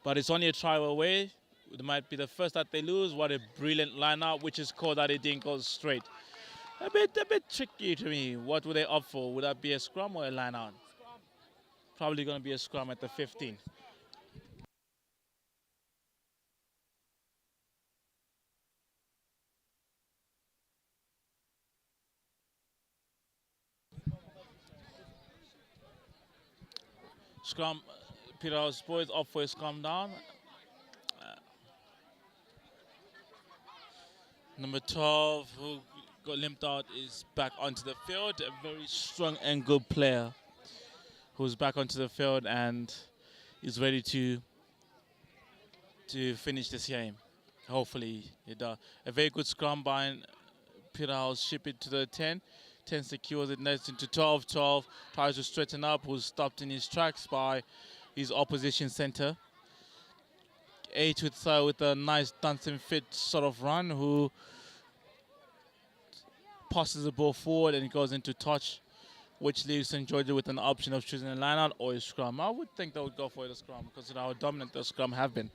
But it's only a try away. It might be the first that they lose. What a brilliant line out, which is called that it didn't go straight. A bit tricky to me. What would they opt for? Would that be a scrum or a line out? Probably going to be a scrum at the 15. Scrum, Peterhouse boys up for a scrum down. Number 12, who got limped out, is back onto the field. A very strong and good player who's back onto the field and is ready to finish this game. Hopefully it does. A very good scrum by Peterhouse, ship it to the 10 10 secures it, nets into 12. 12 tries to straighten up, who's stopped in his tracks by his opposition center. 8 with a nice dancing fit sort of run, who passes the ball forward and it goes into touch, which leaves St. George with an option of choosing a line-out or a scrum. I would think they would go for the scrum because of how dominant the scrum have been.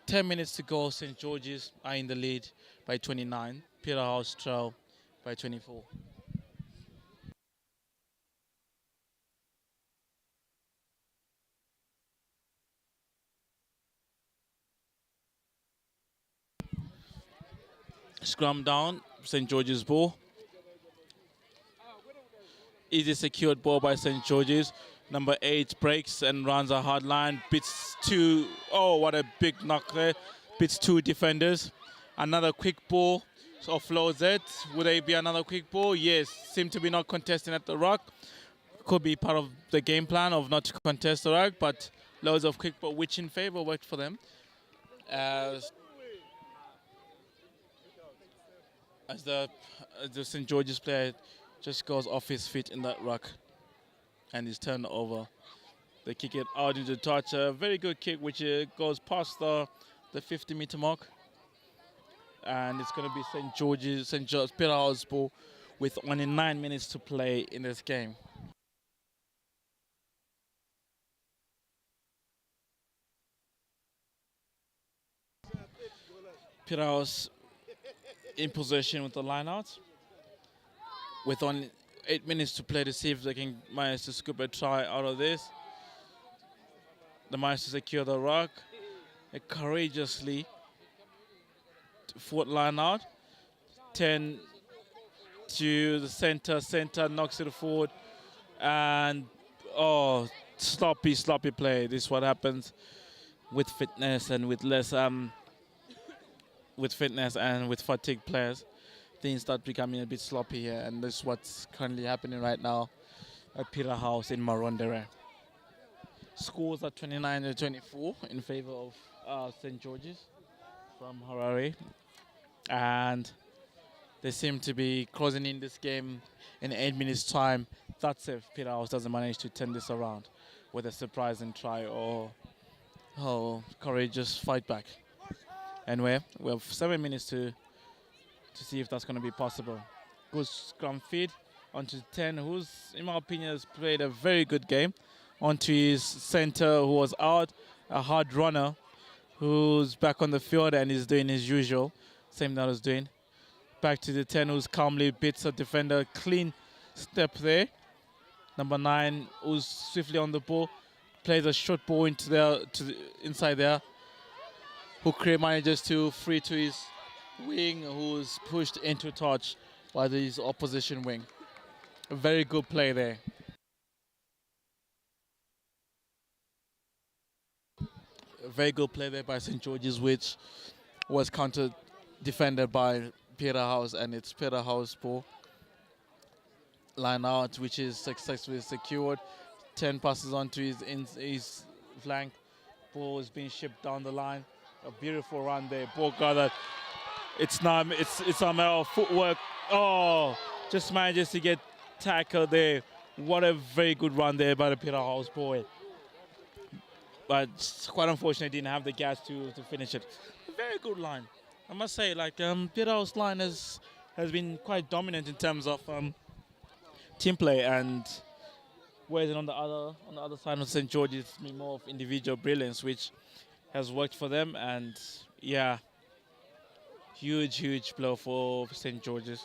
10 minutes to go. St. George's are in the lead by 29. Peterhouse trail by 24. Scrum down. St. George's ball. Easy secured ball by St. George's. Number 8 breaks and runs a hard line. Beats 2. Oh, what a big knock there. Beats 2 defenders. Another quick ball. So offloads it. Would they be another quick ball? Yes. Seem to be not contesting at the ruck. Could be part of the game plan of not to contest the ruck, but loads of quick ball, which in favor worked for them. As the St. George's player just goes off his feet in that ruck and is turned over. They kick it out into touch. A very good kick, which goes past the 50-meter mark. And it's going to be St. George's Peterhouse ball with only 9 minutes to play in this game. Peterhouse in possession with the line-out. With only 8 minutes to play to see if they can manage to scoop a try out of this. They manage to secure the ruck. They courageously fourth line out. 10 to the center. Center knocks it forward. And, oh, sloppy play. This is what happens with fitness and with less, with fitness and with fatigue players. Things start becoming a bit sloppy here, and this is what's currently happening right now at Peterhouse in Marondera. Scores are 29-24 in favor of St. George's from Harare, and they seem to be closing in this game in 8 minutes' time. That's if Peterhouse doesn't manage to turn this around with a surprising try or courageous fight back. Anyway, we have 7 minutes to see if that's going to be possible. Good scrum feed onto 10, who's, in my opinion, has played a very good game. Onto his center, who was out, a hard runner, who's back on the field and is doing his usual, same that I was doing. Back to the 10, who's calmly beats a defender, clean step there. Number 9, who's swiftly on the ball, plays a short ball into inside there. Hukre manages to free to his wing, who's pushed into touch by his opposition wing. A very good play there. A very good play there by St. George's, which was counter defended by Peterhouse, and it's Peterhouse ball. Line out, which is successfully secured. 10 passes onto his flank. Ball is being shipped down the line. A beautiful run there. Ball gathered. It's a matter of footwork. Oh, just manages to get tackled there. What a very good run there by the Peterhouse boy. But quite unfortunately, didn't have the gas to finish it. A very good line. I must say, Peterhouse line has been quite dominant in terms of team play, and whereas on the other side of St. George, it's been more of individual brilliance, which has worked for them. And yeah, huge blow for St. George's.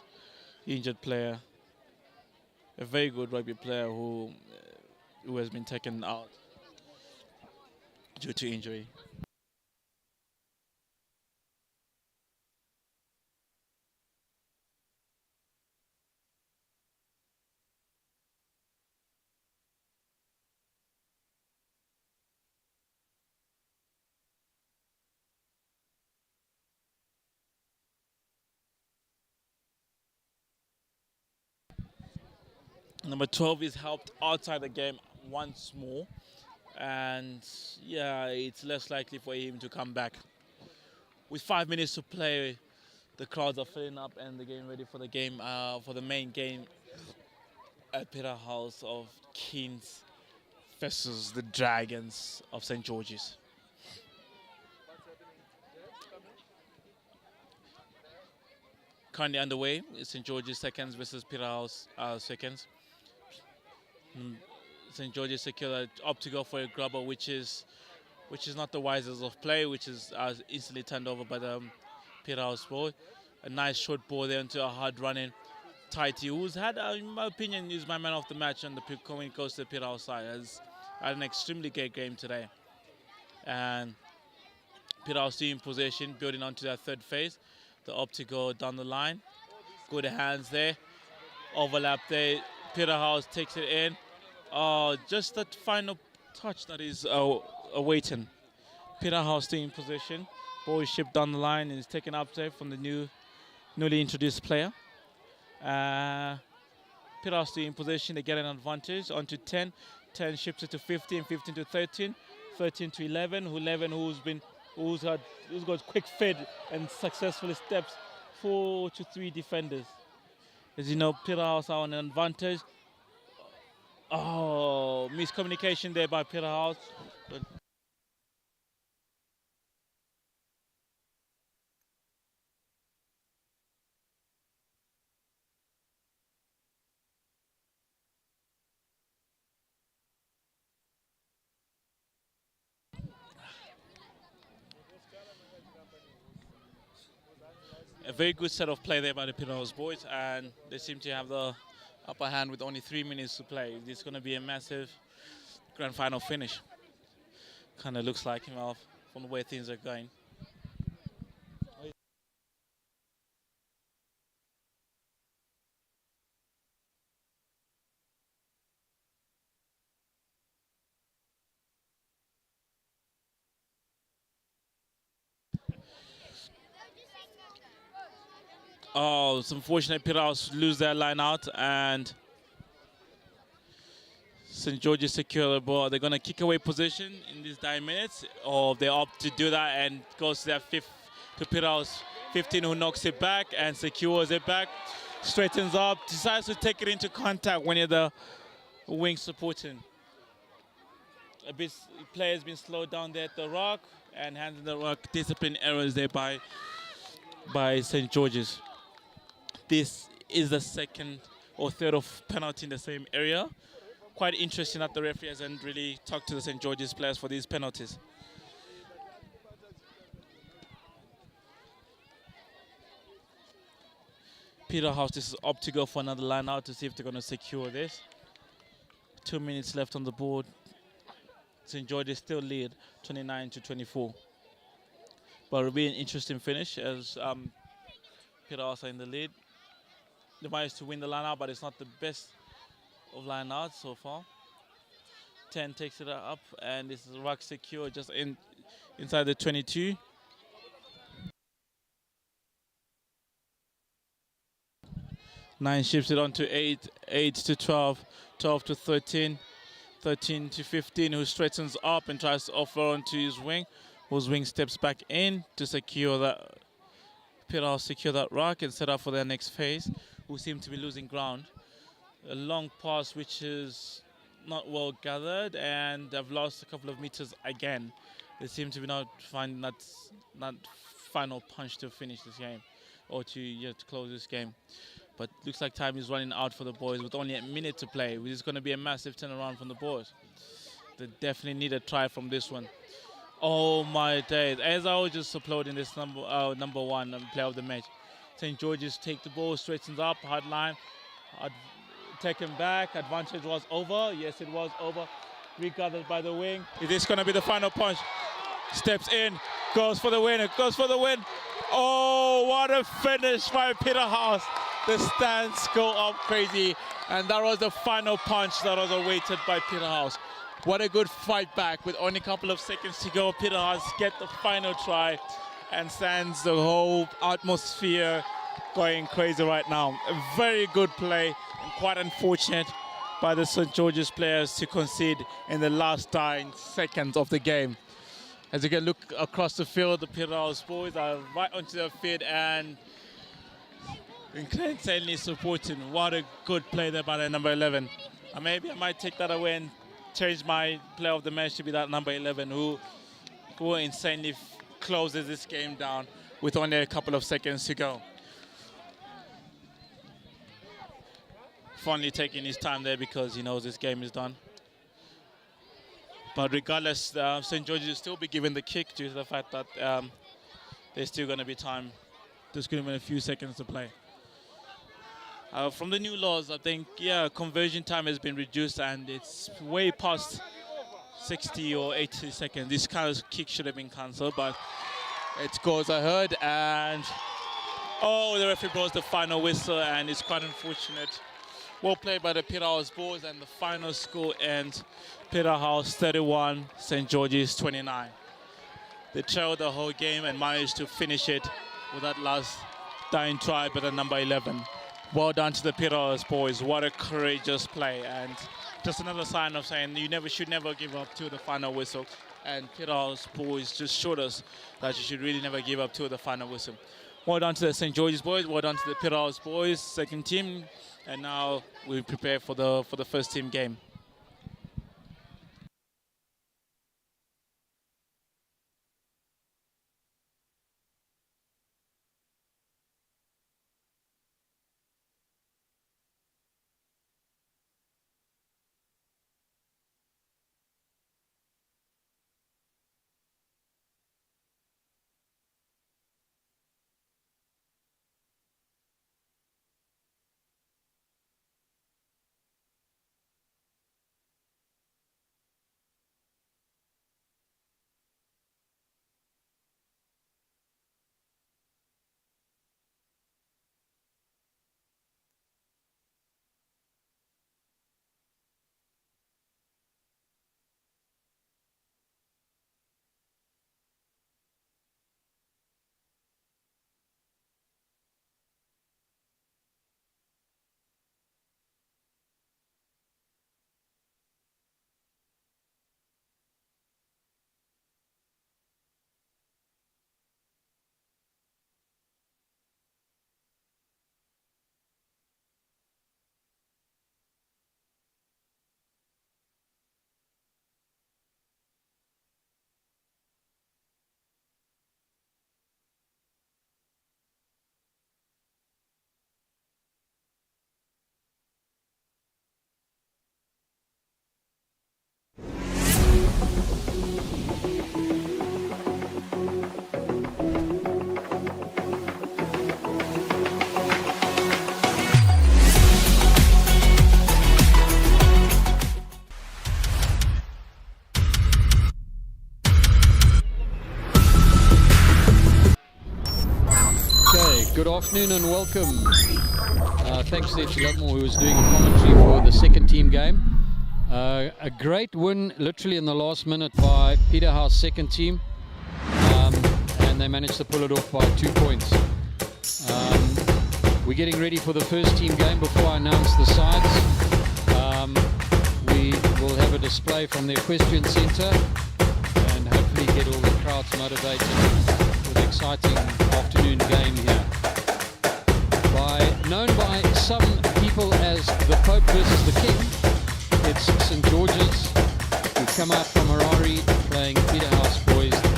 Injured player, a very good rugby player who has been taken out due to injury. Number 12 is helped outside the game once more, and yeah, it's less likely for him to come back. With 5 minutes to play, The crowds are filling up and they're getting ready for the game, for the main game at Peterhouse of Kings versus the Dragons of St. George's. Currently underway, St. George's seconds versus Peterhouse seconds. St. George's secure up to go for a grubber, which is not the wisest of play, which is instantly turned over by the Peterhouse ball. A nice short ball there into a hard running Tighty, who's had, in my opinion, is my man of the match on the when it goes to the Peterhouse side. Has had an extremely great game today. And Peterhouse in possession, building onto their third phase. The up to go down the line. Good hands there. Overlap there. Peterhouse takes it in. Just that final touch that is awaiting. Peterhouse still in position. Ball is shipped down the line and is taken up there from the newly introduced player. Peterhouse still in position. They get an advantage onto 10. 10 ships it to 15. 15 to 13. 13 to 11. 11 who's got quick fed and successful steps 4 to 3 defenders. As you know, Peterhouse are on an advantage. Oh, miscommunication there by Peterhouse. A very good set of play there by the Peterhouse boys, and they seem to have the upper hand with only 3 minutes to play. This is going to be a massive grand final finish. Kind of looks like, from the way things are going. Oh, it's unfortunate Peterhouse lose their line out, and St. George's secure the ball. They're going to kick away position in these 9 minutes, or they opt to do that and goes to their fifth to Peterhouse 15, who knocks it back and secures it back, straightens up, decides to take it into contact when you're the wing supporting. Player has been slowed down there at the rock and handing the rock. Discipline errors there by St. George's. This is the second or third of penalty in the same area. Quite interesting that the referee hasn't really talked to the St. George's players for these penalties. Peterhouse is up to go for another line out to see if they're going to secure this. 2 minutes left on the board. St. George's still lead 29 to 24. But it'll be an interesting finish as Peterhouse are in the lead. They managed to win the line out, but it's not the best of line out so far. 10 takes it up, and this is ruck secure just inside the 22. Nine ships it on to 8, 8 to 12, 12 to 13, 13 to 15, who straightens up and tries to offer onto his wing, whose wing steps back in to secure that. Peterhouse secure that ruck and set up for their next phase, who seem to be losing ground. A long pass which is not well gathered, and they've lost a couple of meters again. They seem to be not finding that final punch to finish this game, or to close this game. But looks like time is running out for the boys with only a minute to play, which is going to be a massive turnaround from the boys. They definitely need a try from this one. Oh my days! As I was just uploading this number one player of the match, St. George's take the ball, straightens up, hard line, taken back. Advantage was over. Yes, it was over. Regathered by the wing. Is this going to be the final punch? Steps in, goes for the win. It goes for the win. Oh, what a finish by Peterhouse! The stands go up crazy, and that was the final punch that was awaited by Peterhouse. What a good fight back with only a couple of seconds to go. Peterhouse get the final try and sends the whole atmosphere going crazy right now. A very good play, and quite unfortunate by the St. George's players to concede in the last 9 seconds of the game. As you can look across the field, the Peterhouse boys are right onto their feet and insanely supporting. What a good play there by the number 11. Maybe I might take that away and change my player of the match to be that number 11 who insanely closes this game down with only a couple of seconds to go. Finally taking his time there because he knows this game is done. But regardless, St. George's will still be given the kick due to the fact that there's still going to be time. There's going to be a few seconds to play. From the new laws, I think, yeah, conversion time has been reduced and it's way past 60 or 80 seconds. This kind of kick should have been cancelled, but it goes ahead and, oh, the referee blows the final whistle and it's quite unfortunate. Well played by the Peterhouse boys, and the final score ends Peterhouse 31, St. George's 29. They trailed the whole game and managed to finish it with that last dying try by the number 11. Well done to the Peterhouse boys. What a courageous play, and just another sign of saying you should never give up to the final whistle. And Peterhouse boys just showed us that you should really never give up to the final whistle. Well done to the St. George's boys. Well done to the Peterhouse boys, second team. And now we prepare for the first team game. Good afternoon and welcome. Thanks to Echelotmo, who was doing a commentary for the second team game. A great win literally in the last minute by Peterhouse second team, and they managed to pull it off by 2 points. We're getting ready for the first team game. Before I announce the sides, we will have a display from the equestrian centre and hopefully get all the crowds motivated with an exciting afternoon game here. Known by some people as the Pope versus the King, it's St. George's, who come out from Harare playing Peterhouse